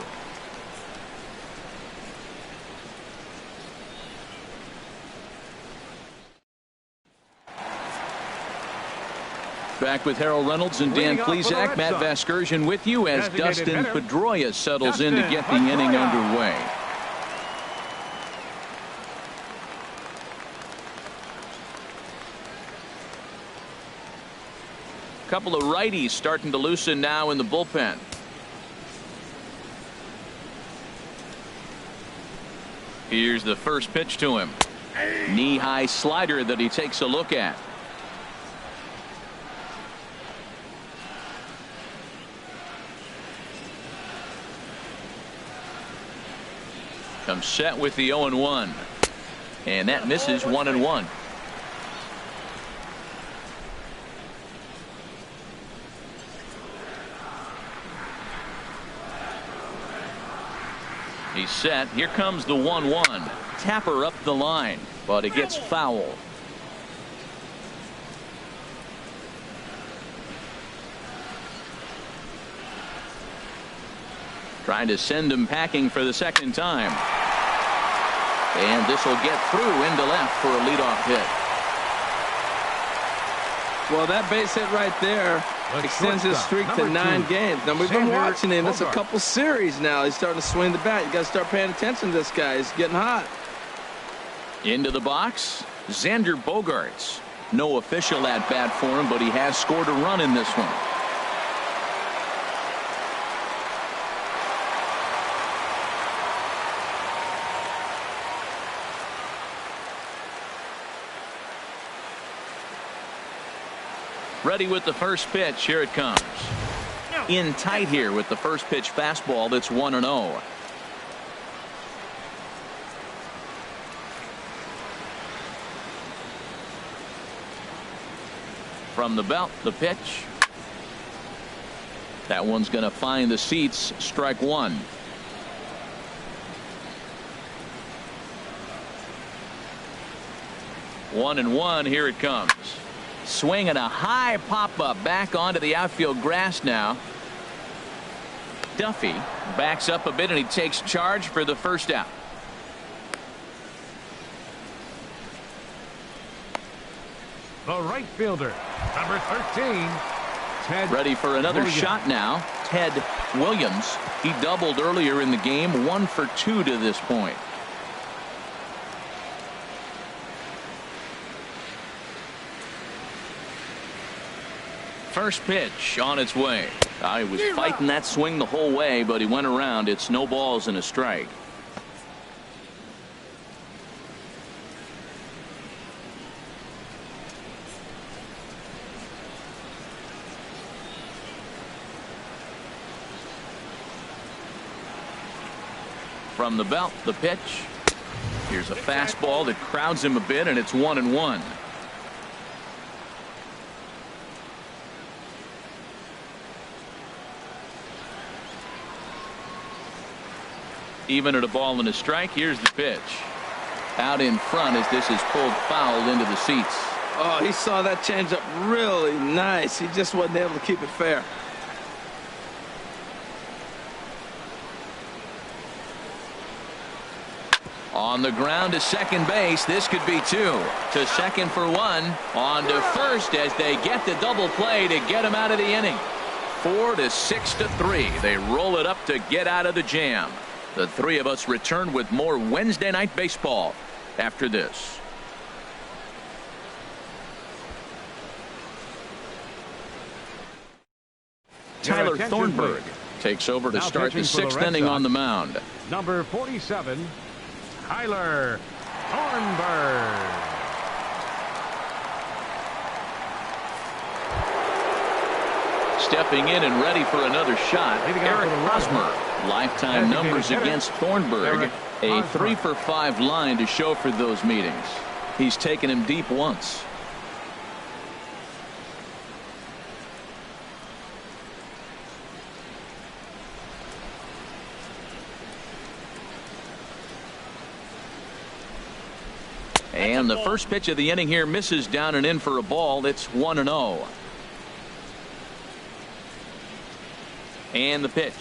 Speaker 1: Back with Harold Reynolds and Dan Plesac. Matt Vasgersian with you as Dustin Pedroia settles in to get the inning underway. Couple of righties starting to loosen now in the bullpen. Here's the first pitch to him. Knee-high slider that he takes a look at. Comes set with the 0-1. And that misses 1-1. He's set. Here comes the 1-1. Tapper up the line, but it gets foul. Trying to send him packing for the second time. And this will get through into left for a leadoff hit.
Speaker 2: Well, that base hit right there extends his streak to 9 games. Now, we've been watching him. That's a couple series now. He's starting to swing the bat. You got to start paying attention to this guy. He's getting hot.
Speaker 1: Into the box, Xander Bogaerts. No official at bat for him, but he has scored a run in this one. Ready with the first pitch. Here it comes. In tight here with the first pitch fastball. That's 1-0. From the belt, the pitch. That one's going to find the seats. Strike one. One and one. Here it comes. Swinging a high pop-up back onto the outfield grass now. Duffy backs up a bit and he takes charge for the first out.
Speaker 3: The right fielder, number 13, Ted.
Speaker 1: Ready for another shot now. Ted Williams. He doubled earlier in the game. 1 for 2 to this point. First pitch on its way. He was fighting that swing the whole way, but he went around. It's no balls and a strike. From the belt, the pitch. Here's a fastball that crowds him a bit, and it's 1-1. Even at a ball and a strike. Here's the pitch. Out in front as this is pulled foul into the seats.
Speaker 2: Oh, he saw that changeup really nice. He just wasn't able to keep it fair.
Speaker 1: On the ground to second base. This could be 2. To second for 1. On to first as they get the double play to get him out of the inning. 4 to 6 to 3. They roll it up to get out of the jam. The three of us return with more Wednesday night baseball after this. Tyler Thornburg takes over to start the 6th inning on the mound.
Speaker 3: Number 47, Tyler Thornburg.
Speaker 1: Stepping in and ready for another shot, Eric Hosmer. Lifetime numbers against Thornburg. A 3 for 5 line to show for those meetings. He's taken him deep once. And the first pitch of the inning here misses down and in for a ball. It's 1-0. And the pitch.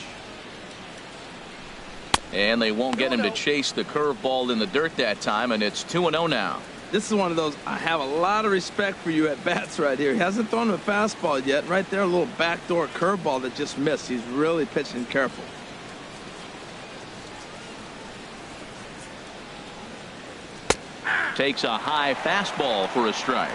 Speaker 1: And they won't get him to chase the curveball in the dirt that time, and it's 2-0 now.
Speaker 2: This is one of those, I have a lot of respect for you at bats right here. He hasn't thrown him a fastball yet. Right there, a little backdoor curveball that just missed. He's really pitching careful.
Speaker 1: Takes a high fastball for a strike.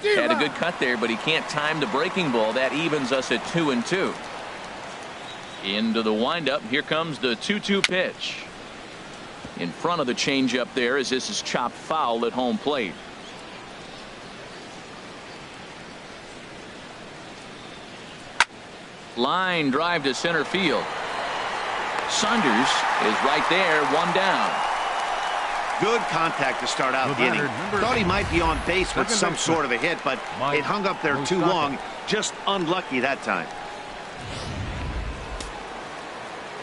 Speaker 1: Had a good cut there, but he can't time the breaking ball. That evens us at 2-2. Into the windup. Here comes the 2-2 pitch. In front of the changeup there, as this is chopped foul at home plate. Line drive to center field. Saunders is right there, one down.
Speaker 4: Good contact to start out the inning. Thought he might be on base with some sort of a hit, but it hung up there too long. Just unlucky that time.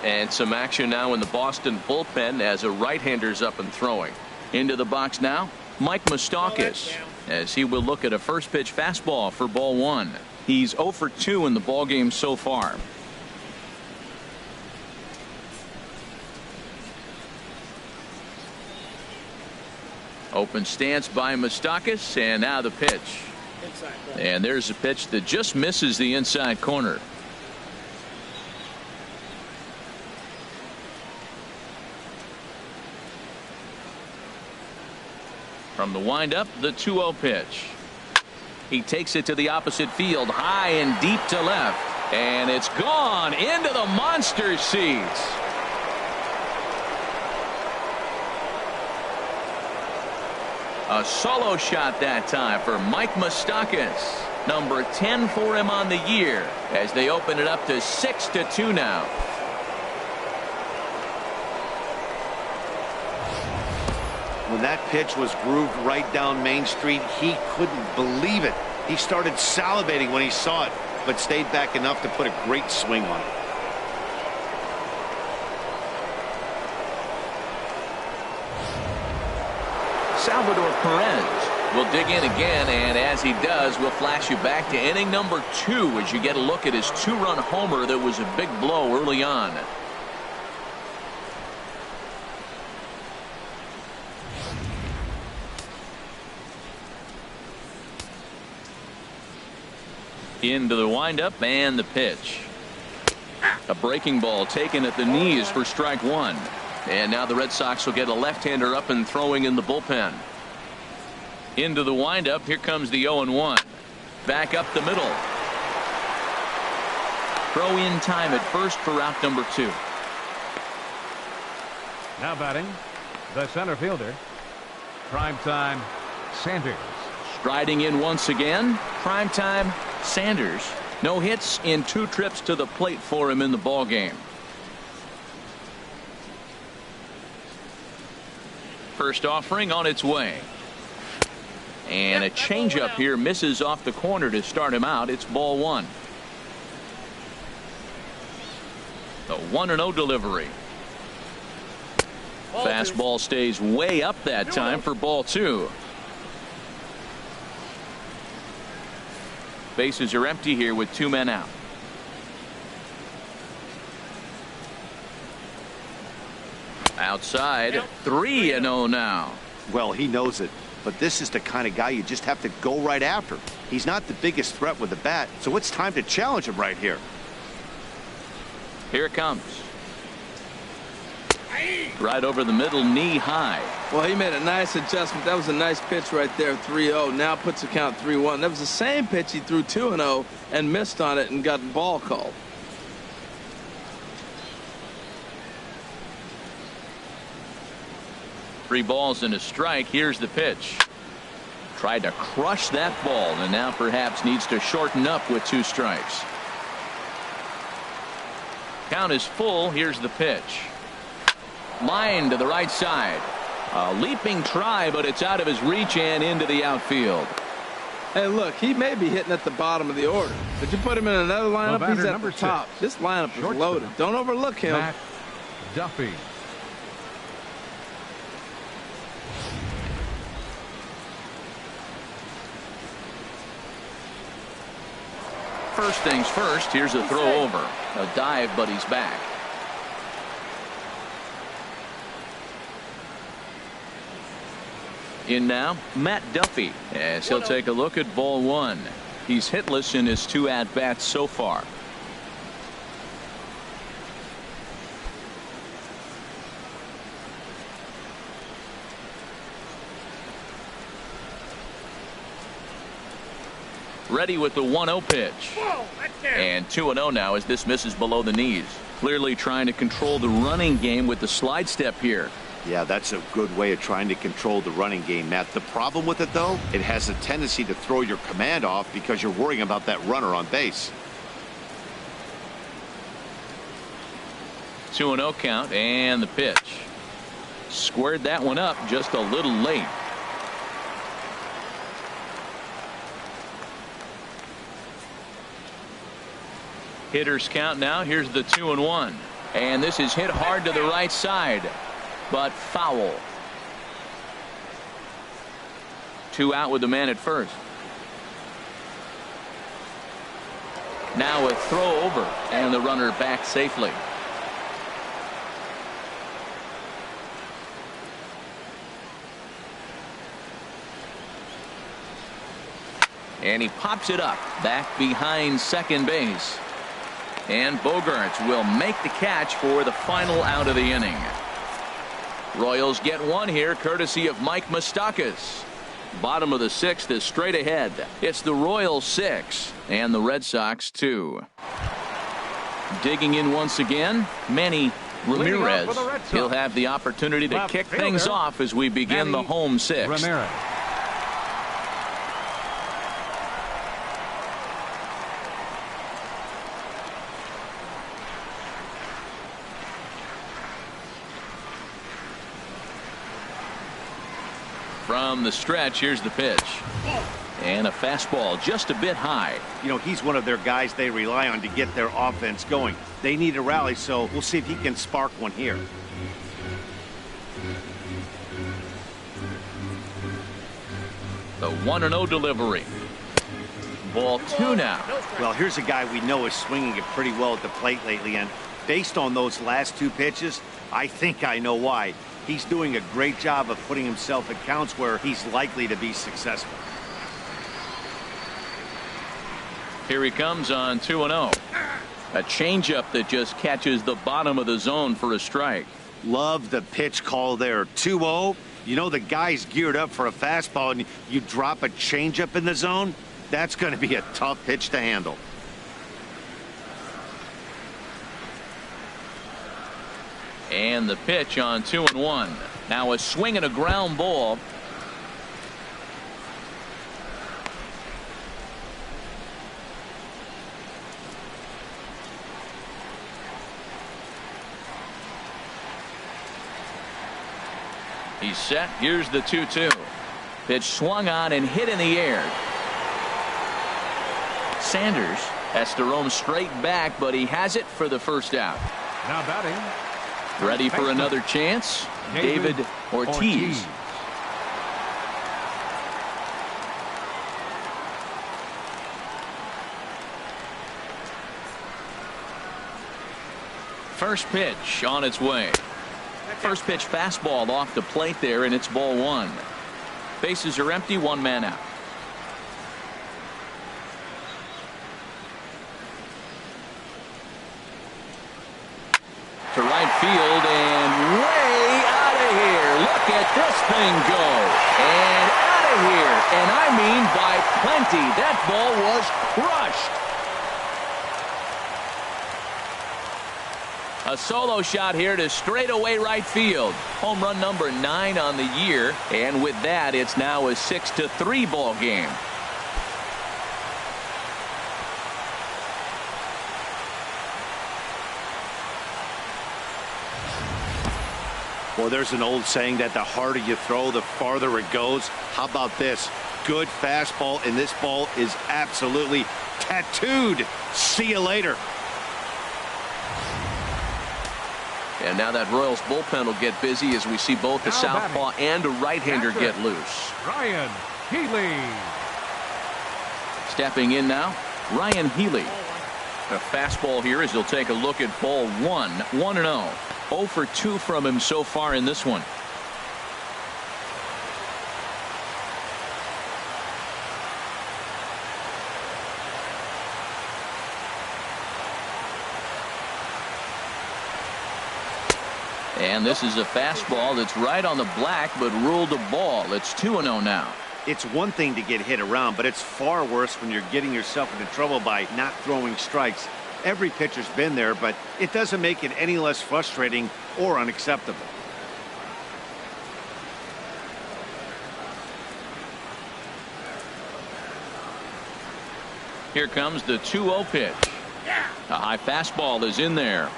Speaker 1: And some action now in the Boston bullpen as a right-hander's up and throwing. Into the box now, Mastakis, as he will look at a first pitch fastball for ball one. He's 0 for 2 in the ballgame so far. Open stance by Mastakis, and now the pitch. And there's a pitch that just misses the inside corner. From the windup, the 2-0 pitch. He takes it to the opposite field, high and deep to left, and it's gone into the monster seats. A solo shot that time for Mastakis. Number 10 for him on the year as they open it up to 6-2 now.
Speaker 4: When that pitch was grooved right down Main Street, he couldn't believe it. He started salivating when he saw it, but stayed back enough to put a great swing on it.
Speaker 1: Salvador Perez will dig in again, and as he does, we'll flash you back to inning number 2 as you get a look at his 2-run homer that was a big blow early on. Into the windup and the pitch. A breaking ball taken at the knees for strike one. And now the Red Sox will get a left-hander up and throwing in the bullpen. Into the windup. Here comes the 0-1. Back up the middle. Throw in time at first for out number 2.
Speaker 3: Now batting, the center fielder, primetime Saunders.
Speaker 1: Striding in once again, primetime Saunders. No hits in 2 trips to the plate for him in the ball game. First offering on its way. And a changeup here misses off the corner to start him out. It's ball one. The 1-0 delivery. Fastball stays way up that time for ball 2. Bases are empty here with 2 men out. Outside, 3-0 now.
Speaker 4: Well, he knows it, but this is the kind of guy you just have to go right after. He's not the biggest threat with the bat, so it's time to challenge him right here.
Speaker 1: Here it comes. Right over the middle, knee high.
Speaker 2: Well, he made a nice adjustment. That was a nice pitch right there, 3-0. Now puts the count 3-1. That was the same pitch he threw 2-0 and missed on it and got ball called.
Speaker 1: Three balls and a strike. Here's the pitch. Tried to crush that ball and now perhaps needs to shorten up with 2 strikes. Count is full. Here's the pitch. Line to the right side. A leaping try, but it's out of his reach and into the outfield.
Speaker 2: Hey, look, he may be hitting at the bottom of the order, but you put him in another lineup, he's at the top. This lineup is loaded. Don't overlook him.
Speaker 3: Duffy.
Speaker 1: First things first, here's a throw over. A dive, but he's back. In now, Matt Duffy, as he'll take a look at ball one. He's hitless in his 2 at-bats so far. Ready with the 1-0 pitch. And 2-0 now as this misses below the knees. Clearly trying to control the running game with the slide step here.
Speaker 4: Yeah, that's a good way of trying to control the running game, Matt. The problem with it, though, it has a tendency to throw your command off because you're worrying about that runner on base.
Speaker 1: 2-0 count and the pitch. Squared that one up just a little late. Hitters count now. Here's the 2-1. And this is hit hard to the right side, but foul. 2 out with the man at first. Now a throw over and the runner back safely. And he pops it up back behind second base. And Bogarts will make the catch for the final out of the inning. Royals get one here courtesy of Mike Mastakis. Bottom of the 6th is straight ahead. It's the Royals 6 and the Red Sox 2. Digging in once again, Manny Ramirez. He'll have the opportunity to kick things off as we begin the home 6th.
Speaker 3: Ramirez.
Speaker 1: From the stretch, here's the pitch. And a fastball just a bit high.
Speaker 4: You know, he's one of their guys they rely on to get their offense going. They need a rally, so we'll see if he can spark one here.
Speaker 1: The 1-0 delivery. Ball 2 now.
Speaker 4: Well, here's a guy we know is swinging it pretty well at the plate lately, and based on those last 2 pitches, I think I know why. He's doing a great job of putting himself at counts where he's likely to be successful.
Speaker 1: Here he comes on 2-0. A changeup that just catches the bottom of the zone for a strike.
Speaker 4: Love the pitch call there. 2-0. You know the guy's geared up for a fastball, and you drop a changeup in the zone. That's going to be a tough pitch to handle.
Speaker 1: And the pitch on 2-1. Now a swing and a ground ball. He's set. Here's the 2-2. Pitch swung on and hit in the air. Saunders has to roam straight back, but he has it for the first out.
Speaker 3: Now batting.
Speaker 1: Ready for another chance? David Ortiz. First pitch on its way. First pitch fastball off the plate there, and it's ball 1. Bases are empty, 1 man out. To right field and way out of here. Look at this thing go. And out of here. And I mean by plenty. That ball was crushed. A solo shot here to straightaway right field. Home run number 9 on the year. And with that, it's now a 6-3 ball game.
Speaker 4: Well, there's an old saying that the harder you throw, the farther it goes. How about this? good fastball, and this ball is absolutely tattooed. See you later.
Speaker 1: And now that Royals bullpen will get busy as we see both the southpaw and a right-hander get loose.
Speaker 3: Ryan Healy.
Speaker 1: Stepping in now, Ryan Healy. A fastball here as he'll take a look at ball 1. 1-0. 0 for 2 from him so far in this one. And this is a fastball that's right on the black, but ruled a ball. It's 2-0 now.
Speaker 4: It's one thing to get hit around, but it's far worse when you're getting yourself into trouble by not throwing strikes. Every pitcher's been there, but it doesn't make it any less frustrating or unacceptable.
Speaker 1: Here comes the 2-0 pitch. A high fastball is in there.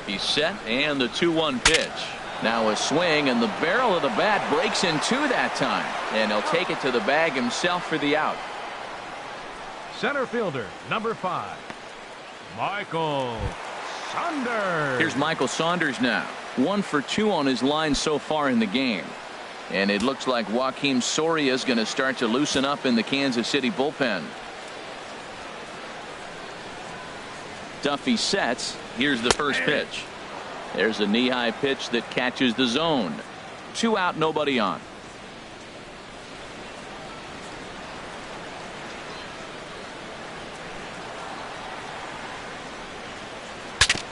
Speaker 1: He's set, and the 2-1 pitch. Now a swing, and the barrel of the bat breaks in two that time, and he'll take it to the bag himself for the out.
Speaker 3: Center fielder, number 5, Michael Saunders.
Speaker 1: Here's Michael Saunders now. 1 for 2 on his line so far in the game. And it looks like Joakim Soria is going to start to loosen up in the Kansas City bullpen. Duffy sets. Here's the first pitch. There's a knee-high pitch that catches the zone. 2 out, nobody on.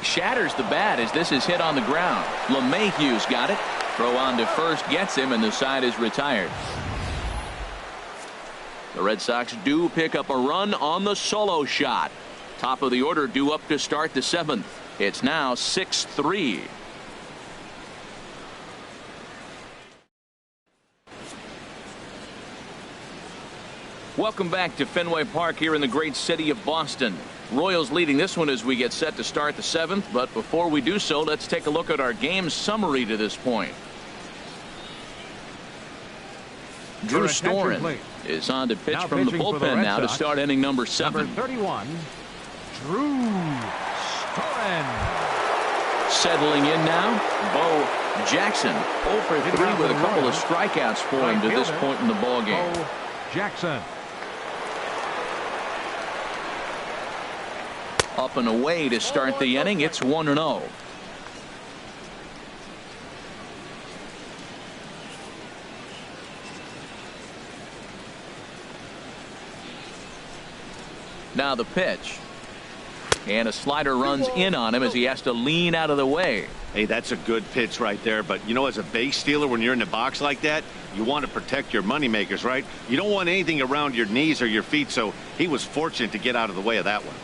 Speaker 1: Shatters the bat as this is hit on the ground. LeMahieu's got it. Throw on to first gets him, and the side is retired. The Red Sox do pick up a run on the solo shot. Top of the order due up to start the 7th. It's now 6-3. Welcome back to Fenway Park here in the great city of Boston. Royals leading this one as we get set to start the 7th. But before we do so, let's take a look at our game summary to this point. Drew Storen is on to pitch from the bullpen now to start inning number 7.
Speaker 3: Number 31, Drew Storen.
Speaker 1: Settling in now, Bo Jackson. 0 for 3 with a couple of strikeouts for him to this point in the ballgame.
Speaker 3: Bo Jackson.
Speaker 1: Up and away to start the inning. It's 1-0. Now the pitch. And a slider runs in on him as he has to lean out of the way.
Speaker 4: Hey, that's a good pitch right there. But, you know, as a base stealer, when you're in the box like that, you want to protect your moneymakers, right? You don't want anything around your knees or your feet, so he was fortunate to get out of the way of that one.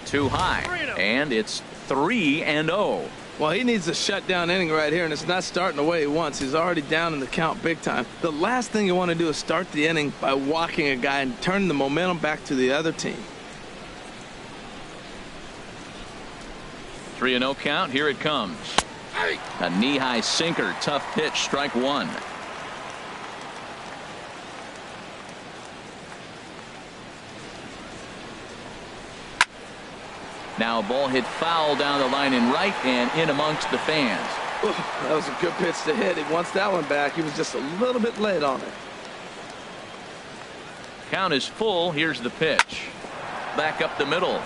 Speaker 1: Too high. And it's 3-0.
Speaker 2: Well, he needs a shutdown inning right here, and it's not starting the way he wants. He's already down in the count big time. The last thing you want to do is start the inning by walking a guy and turn the momentum back to the other team.
Speaker 1: 3-0 count. Here it comes. A knee-high sinker. Tough pitch. Strike 1. Now a ball hit foul down the line in right and in amongst the fans.
Speaker 2: Ooh, that was a good pitch to hit. He wants that one back. He was just a little bit late on it.
Speaker 1: Count is full. Here's the pitch. Back up the middle.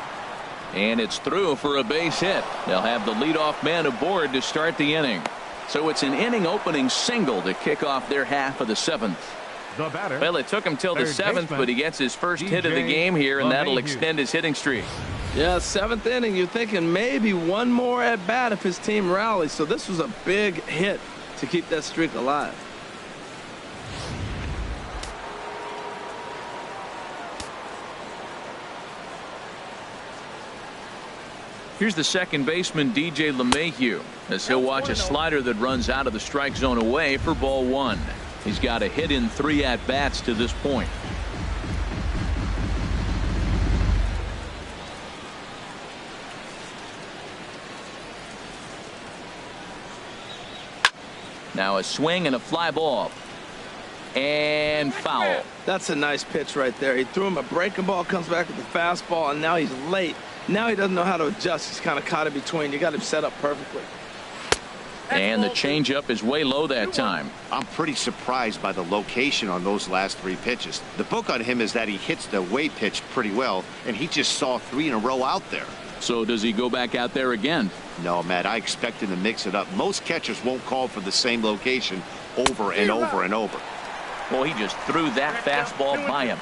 Speaker 1: And it's through for a base hit. They'll have the leadoff man aboard to start the inning. So it's an inning opening single to kick off their half of the 7th.
Speaker 3: The batter,
Speaker 1: well, it took him till the 7th, but he gets his first hit of the game here, and that'll extend his hitting streak.
Speaker 2: Yeah, 7th inning, you're thinking maybe one more at bat if his team rallies. So this was a big hit to keep that streak alive.
Speaker 1: Here's the second baseman, DJ LeMahieu, as he'll watch a slider that runs out of the strike zone away for ball 1. He's got a hit in 3 at-bats to this point. Now a swing and a fly ball. And foul.
Speaker 2: That's a nice pitch right there. He threw him a breaking ball, comes back with the fastball, and now he's late. Now he doesn't know how to adjust. He's kind of caught in between. You got him set up perfectly.
Speaker 1: And the changeup is way low that time.
Speaker 4: I'm pretty surprised by the location on those last 3 pitches. The book on him is that he hits the away pitch pretty well, and he just saw 3 in a row out there.
Speaker 1: So does he go back out there again?
Speaker 4: No, Matt, I expect him to mix it up. Most catchers won't call for the same location over and over and over.
Speaker 1: Well, he just threw that fastball by him.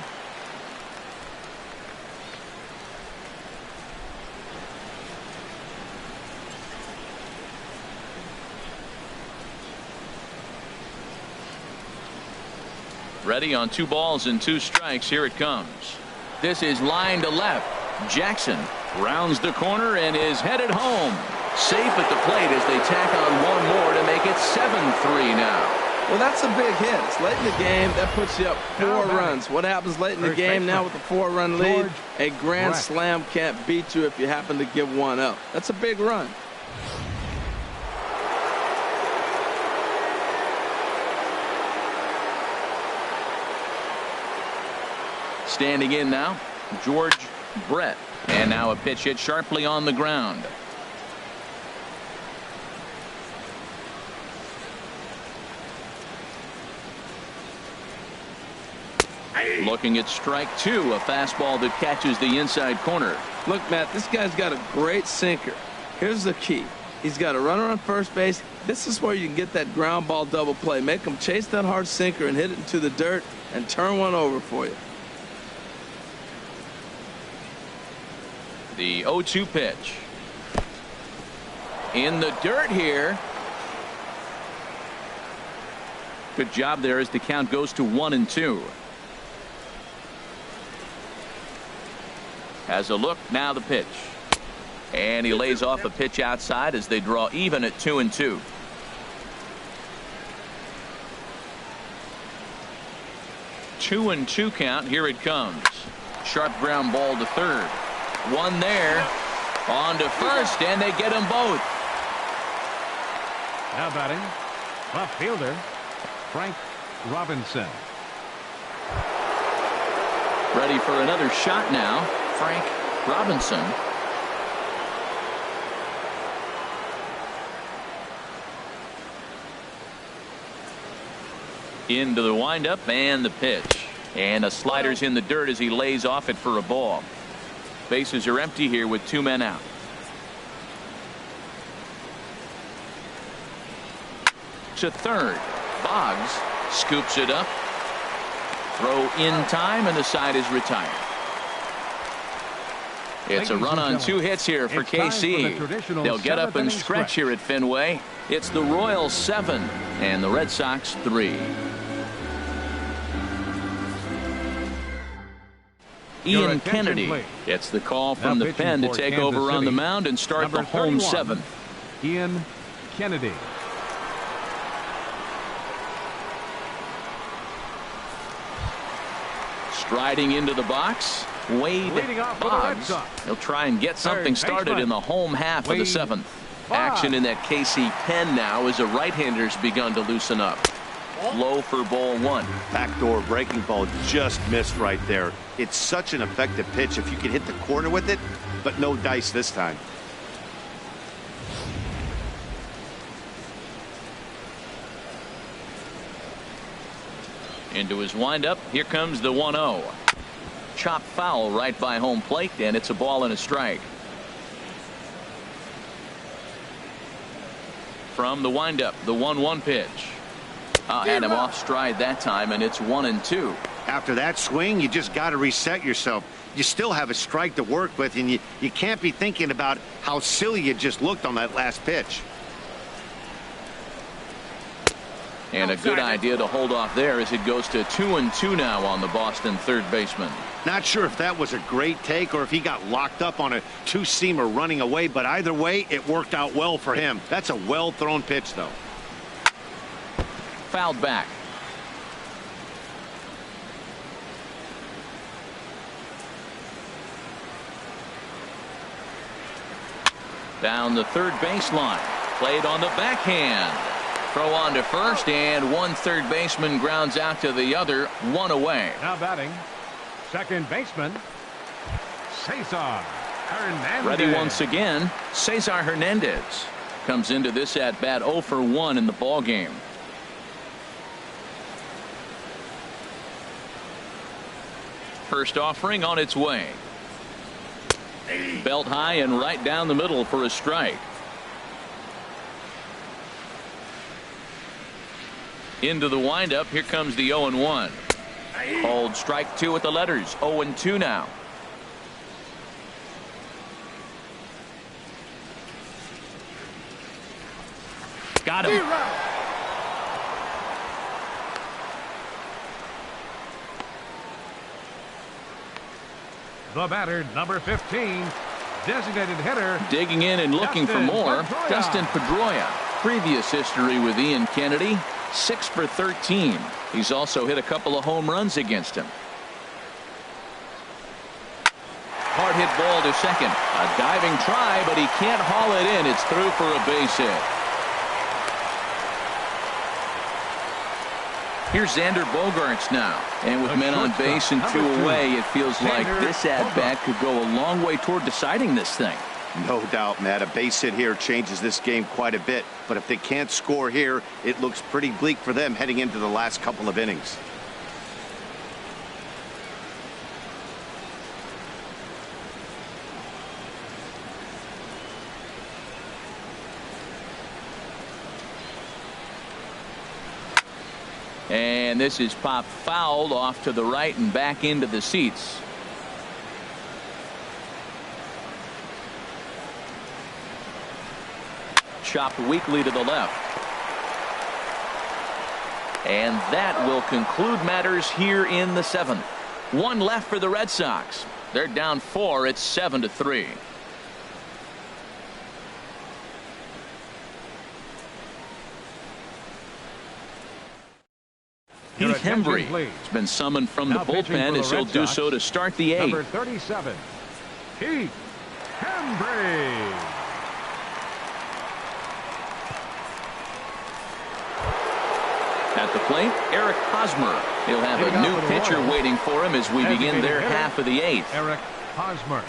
Speaker 1: Ready on 2 balls and 2 strikes. Here it comes. This is line to left. Jackson rounds the corner and is headed home. Safe at the plate as they tack on 1 more to make it 7-3 now.
Speaker 2: Well, that's a big hit. It's late in the game. That puts you up 4 runs. What happens late in the game now with a 4-run lead? A grand slam can't beat you if you happen to give 1 up. That's a big run.
Speaker 1: Standing in now, George Brett. And now a pitch hit sharply on the ground. Looking at strike 2, a fastball that catches the inside corner.
Speaker 2: Look, Matt, this guy's got a great sinker. Here's the key. He's got a runner on first base. This is where you can get that ground ball double play. Make him chase that hard sinker and hit it into the dirt and turn one over for you.
Speaker 1: The 0-2 pitch. In the dirt here. Good job there as the count goes to 1-2. Has a look, now the pitch. And he lays off a pitch outside as they draw even at 2-2. Two and 2 count. Here it comes. Sharp ground ball to third. One there. On to first, and they get them both.
Speaker 3: Now batting, left fielder Frank Robinson.
Speaker 1: Ready for another shot now. Frank Robinson. Into the windup and the pitch. And a slider's in the dirt as he lays off it for a ball. Bases are empty here with 2 men out. To third. Boggs scoops it up. Throw in time, and the side is retired. It's a run on 2 hits here for KC. They'll get up and stretch here at Fenway. It's the Royals 7 and the Red Sox 3. Ian Kennedy gets the call from the pen to take over on the mound and start the home 7th.
Speaker 3: Ian Kennedy.
Speaker 1: Striding into the box, Wade Boggs. He'll try and get something started in the home half of the 7th. Action in that KC pen now as the right-handers begun to loosen up. Low for ball 1.
Speaker 4: Backdoor breaking ball just missed right there. It's such an effective pitch if you can hit the corner with it, but no dice this time.
Speaker 1: Into his windup. Here comes the 1-0. Chop foul right by home plate, and it's a ball and a strike. From the windup, the 1-1 pitch. Had him off stride that time, and it's 1-2.
Speaker 4: After that swing, you just got to reset yourself. You still have a strike to work with, and you can't be thinking about how silly you just looked on that last pitch.
Speaker 1: And a good idea to hold off there as it goes to 2-2 now on the Boston third baseman.
Speaker 4: Not sure if that was a great take or if he got locked up on a 2-seamer running away, but either way, it worked out well for him. That's a well-thrown pitch, though.
Speaker 1: Fouled back. Down the third baseline. Played on the backhand. Throw on to first, and one third baseman grounds out to the other, one away.
Speaker 3: Now batting, second baseman, Cesar Hernandez.
Speaker 1: Ready once again, Cesar Hernandez comes into this at bat 0 for 1 in the ball game. First offering on its way. Belt high and right down the middle for a strike. Into the windup. Here comes the 0-1. Called strike 2 with the letters. 0-2 now. Got him.
Speaker 3: The batter, number 15, designated hitter.
Speaker 1: Digging in and looking for more. Dustin Pedroia. Previous history with Ian Kennedy. 6 for 13. He's also hit a couple of home runs against him. Hard hit ball to second. A diving try, but he can't haul it in. It's through for a base hit. Here's Xander Bogaerts now. And with men on base and 2 away, it feels like this at-bat could go a long way toward deciding this thing.
Speaker 4: No doubt, Matt. A base hit here changes this game quite a bit. But if they can't score here, it looks pretty bleak for them heading into the last couple of innings.
Speaker 1: And this is popped fouled off to the right and back into the seats. Chopped weakly to the left. And that will conclude matters here in the 7th. 1 left for the Red Sox. They're down 4. It's 7-3. Heath Hembry has been summoned from the bullpen as he'll do so to start the 8th.
Speaker 3: Number 37, Heath Hembry.
Speaker 1: At the plate, Eric Hosmer. He'll have a new pitcher waiting for him as we begin their half of the 8th.
Speaker 3: Eric Hosmer.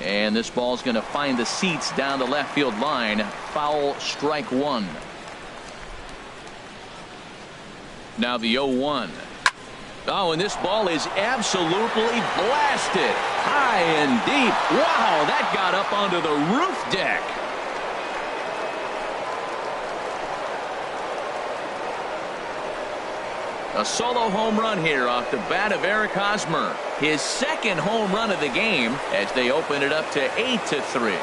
Speaker 1: And this ball's going to find the seats down the left field line. Foul, strike 1. Now the 0-1. Oh, and this ball is absolutely blasted. High and deep. Wow, that got up onto the roof deck. A solo home run here off the bat of Eric Hosmer. His 2nd home run of the game as they open it up to 8-3.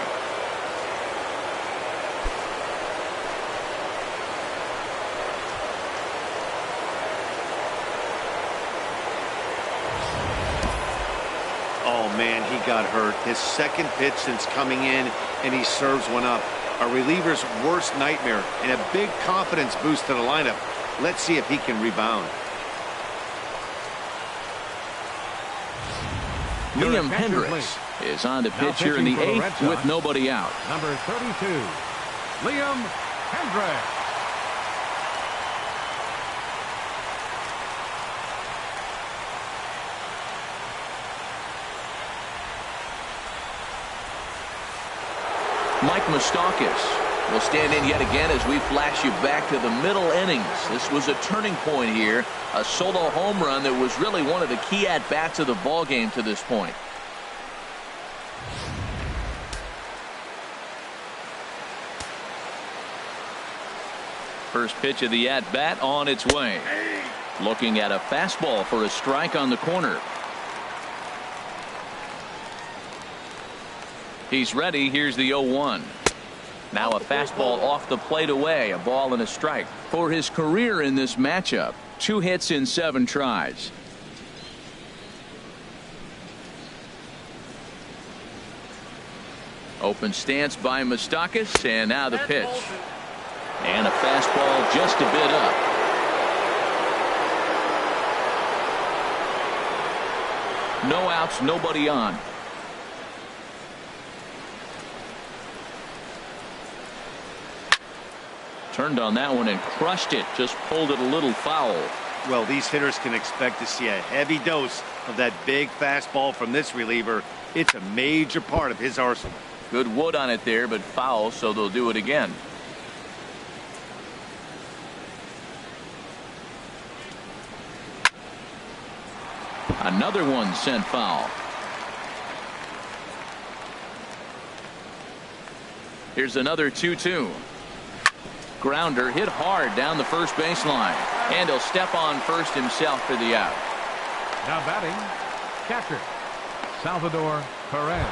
Speaker 4: Oh, man, he got hurt. His 2nd pitch since coming in, and he serves one up. A reliever's worst nightmare and a big confidence boost to the lineup. Let's see if he can rebound.
Speaker 1: Liam Hendricks is on the pitch here in the 8th with nobody out.
Speaker 3: Number 32, Liam Hendricks.
Speaker 1: Mike Mastakis will stand in yet again as we flash you back to the middle innings. This was a turning point here. A solo home run that was really one of the key at-bats of the ball game to this point. First pitch of the at-bat on its way. Looking at a fastball for a strike on the corner. He's ready. Here's the 0-1. Now a fastball off the plate away. A ball and a strike. For his career in this matchup, 2 hits in 7 tries. Open stance by Mastakis, and now the pitch. And a fastball just a bit up. No outs, nobody on. Turned on that one and crushed it. Just pulled it a little foul.
Speaker 4: Well, these hitters can expect to see a heavy dose of that big fastball from this reliever. It's a major part of his arsenal.
Speaker 1: Good wood on it there, but foul, so they'll do it again. Another one sent foul. Here's another 2-2. Grounder hit hard down the first baseline, and he'll step on first himself for the out.
Speaker 3: Now batting, catcher, Salvador Perez.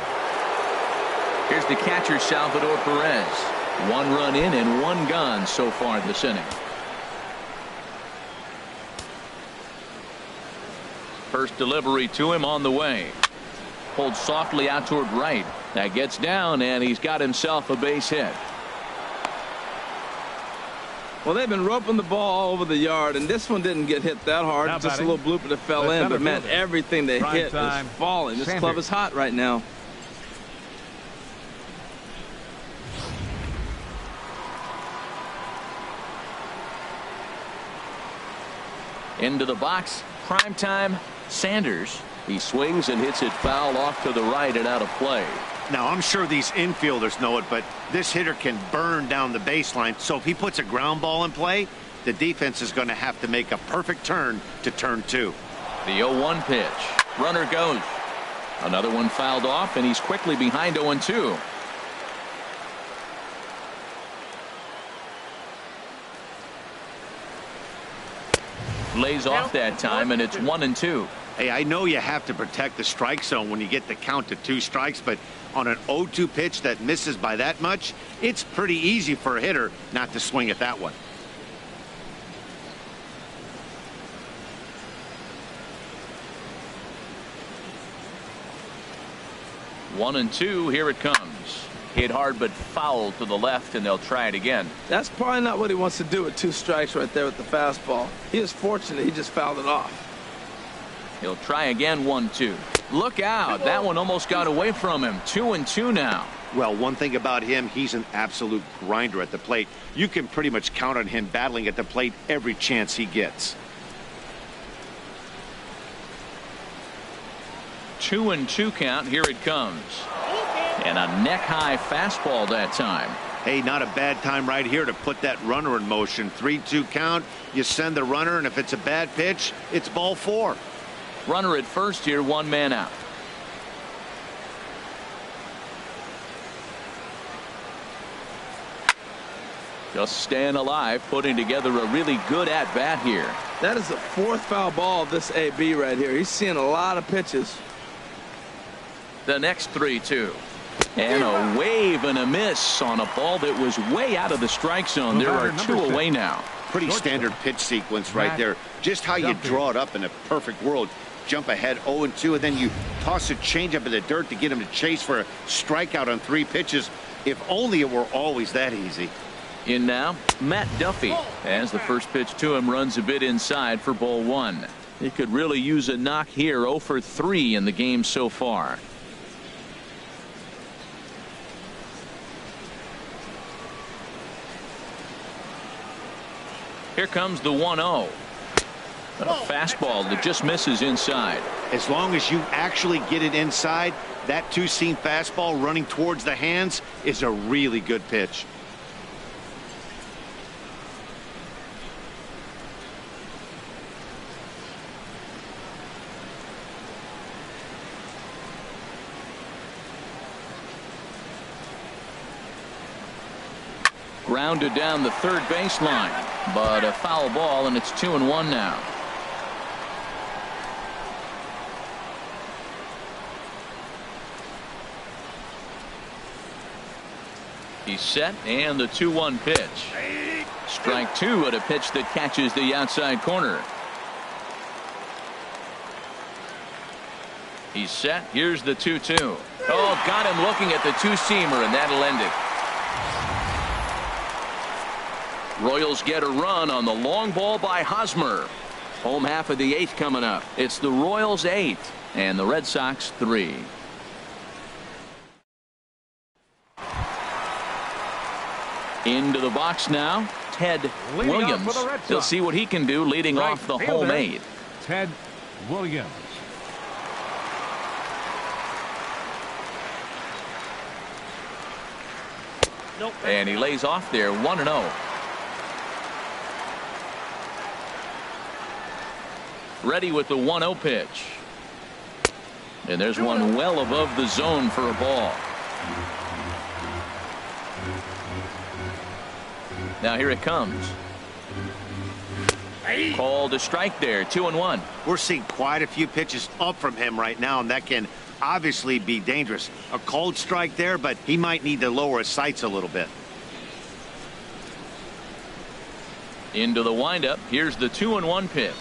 Speaker 1: Here's the catcher, Salvador Perez. 1 run in and 1 gone so far this inning. First delivery to him on the way. Pulled softly out toward right. That gets down, and he's got himself a base hit.
Speaker 2: Well, they've been roping the ball all over the yard, and this one didn't get hit that hard.
Speaker 3: Now
Speaker 2: Just
Speaker 3: batting,
Speaker 2: a little bloop that fell in. But, man, everything they hit is falling. This club is hot right now.
Speaker 1: Into the box. Primetime Saunders. He swings and hits it foul off to the right and out of play.
Speaker 4: Now, I'm sure these infielders know it, but this hitter can burn down the baseline. So if he puts a ground ball in play, the defense is going to have to make a perfect turn to turn 2.
Speaker 1: The 0-1 pitch. Runner goes. Another one fouled off, and he's quickly behind 0-2. Lays off that time, and it's 1-2.
Speaker 4: Hey, I know you have to protect the strike zone when you get the count to 2 strikes, but on an 0-2 pitch that misses by that much, it's pretty easy for a hitter not to swing at that one.
Speaker 1: One and two, here it comes. Hit hard but foul to the left, and they'll try it again.
Speaker 2: That's probably not what he wants to do with 2 strikes right there with the fastball. He is fortunate he just fouled it off.
Speaker 1: He'll try again. 1-2. Look out. That one almost got away from him. 2-2 now.
Speaker 4: Well, one thing about him, he's an absolute grinder at the plate. You can pretty much count on him battling at the plate every chance he gets.
Speaker 1: 2-2 count. Here it comes. And a neck-high fastball that time.
Speaker 4: Hey, not a bad time right here to put that runner in motion. 3-2 count. You send the runner, and if it's a bad pitch, it's ball 4.
Speaker 1: Runner at first here, 1 man out. Just staying alive, putting together a really good at-bat here.
Speaker 2: That is the 4th foul ball of this AB right here. He's seeing a lot of pitches.
Speaker 1: The next 3-2. And a wave and a miss on a ball that was way out of the strike zone. There are 2 away now.
Speaker 4: Pretty standard pitch sequence right there. Just how you draw it up in a perfect world. Jump ahead 0-2, and then you toss a changeup in the dirt to get him to chase for a strikeout on 3 pitches. If only it were always that easy.
Speaker 1: In now, Matt Duffy, as the first pitch to him runs a bit inside for ball 1. He could really use a knock here. 0 for 3 in the game so far. Here comes the 1-0. A fastball that just misses inside.
Speaker 4: As long as you actually get it inside, that 2-seam fastball running towards the hands is a really good pitch.
Speaker 1: Grounded down the third baseline, but a foul ball, and it's 2-1 now. He's set, and the 2-1 pitch. Strike 2 at a pitch that catches the outside corner. He's set. Here's the 2-2. Oh, got him looking at the 2-seamer, and that'll end it. Royals get a run on the long ball by Hosmer. Home half of the 8th coming up. It's the Royals 8 and the Red Sox 3. Into the box now, Ted Williams. He'll see what he can do leading off the home 8.
Speaker 3: Ted Williams.
Speaker 1: And he lays off there 1-0. Ready with the 1-0 pitch. And there's one well above the zone for a ball. Now here it comes. Called a strike there, 2-1.
Speaker 4: We're seeing quite a few pitches up from him right now, and that can obviously be dangerous. A cold strike there, but he might need to lower his sights a little bit.
Speaker 1: Into the windup. Here's the 2-1 pitch.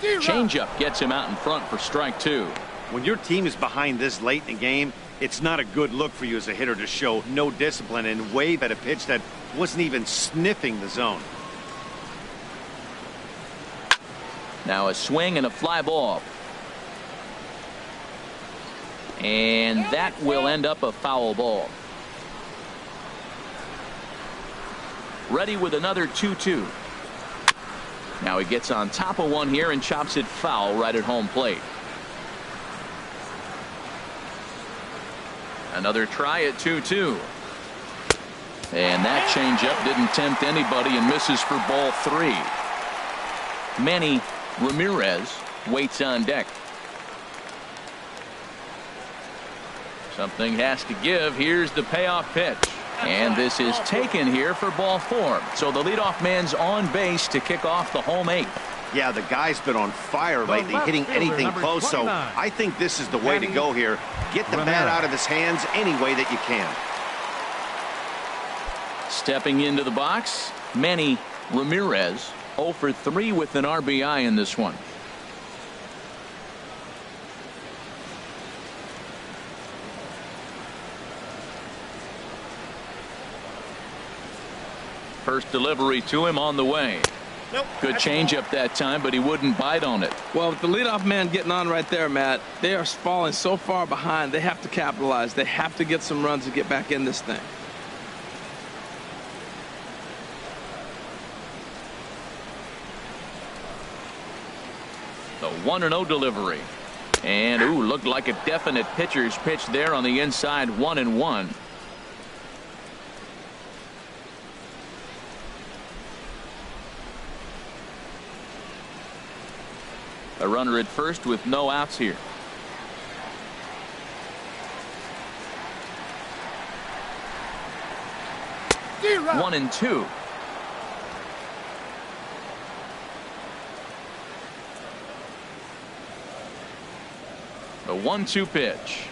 Speaker 1: Changeup gets him out in front for strike 2.
Speaker 4: When your team is behind this late in the game, it's not a good look for you as a hitter to show no discipline and wave at a pitch that wasn't even sniffing the zone.
Speaker 1: Now a swing and a fly ball. And that will end up a foul ball. Ready with another 2-2. Now he gets on top of one here and chops it foul right at home plate. Another try at 2-2. And that changeup didn't tempt anybody and misses for ball 3. Manny Ramirez waits on deck. Something has to give. Here's the payoff pitch. And this is taken here for ball 4. So the leadoff man's on base to kick off the home 8.
Speaker 4: Yeah, the guy's been on fire lately, hitting anything close. So I think this is the way to go here. Get the bat out of his hands any way that you can.
Speaker 1: Stepping into the box, Manny Ramirez 0 for 3 with an RBI in this one. First delivery to him on the way. Good changeup that time, but he wouldn't bite on it.
Speaker 2: Well, with the leadoff man getting on right there, Matt, they are falling so far behind. They have to capitalize. They have to get some runs to get back in this thing.
Speaker 1: The 1-0 delivery. And, ooh, looked like a definite pitcher's pitch there on the inside, 1-1. A runner at first with no outs here.
Speaker 3: Zero.
Speaker 1: 1-2. The 1-2 pitch.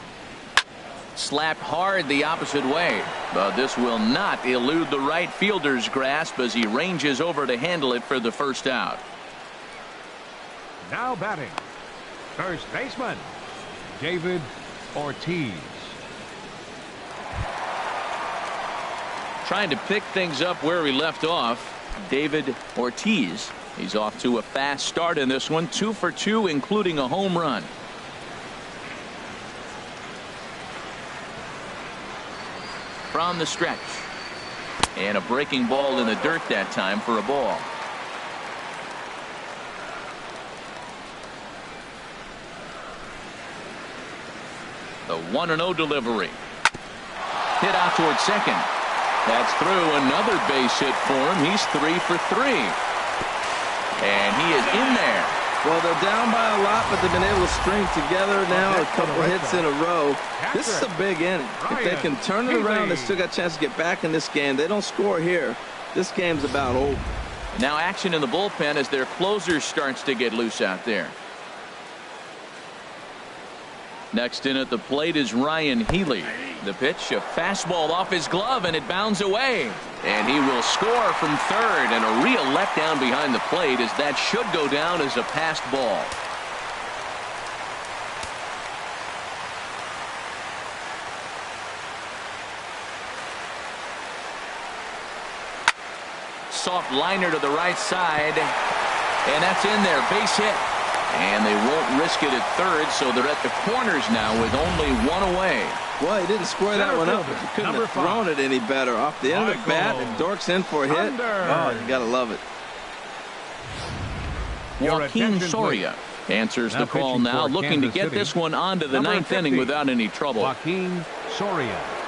Speaker 1: Slapped hard the opposite way, but this will not elude the right fielder's grasp as he ranges over to handle it for the first out.
Speaker 3: Now batting, first baseman, David Ortiz.
Speaker 1: Trying to pick things up where he left off, David Ortiz. He's off to a fast start in this one, 2 for 2, including a home run. From the stretch. And a breaking ball in the dirt that time for a ball. The 1-0 delivery. Hit out towards second. That's through. Another base hit for him. He's 3 for 3. And he is in there.
Speaker 2: Well, they're down by a lot, but they've been able to string together now a couple of hits in a row. This is a big inning. If they can turn it around, they still got a chance to get back in this game. They don't score here. This game's about over.
Speaker 1: Now action in the bullpen as their closer starts to get loose out there. Next in at the plate is Ryan Healy. The pitch, a fastball off his glove, and it bounds away. And he will score from third, and a real letdown behind the plate as that should go down as a passed ball. Soft liner to the right side, and that's in there. Base hit. And they won't risk it at third, so they're at the corners now with only one away.
Speaker 2: Well, he didn't square that one up. He couldn't have thrown it any better. Off the end of the bat, and Dork's in for a hit. Oh, you got to love it.
Speaker 1: Joaquin Soria answers the call now, looking to get this one onto the ninth inning without any trouble.
Speaker 3: Joaquin Soria.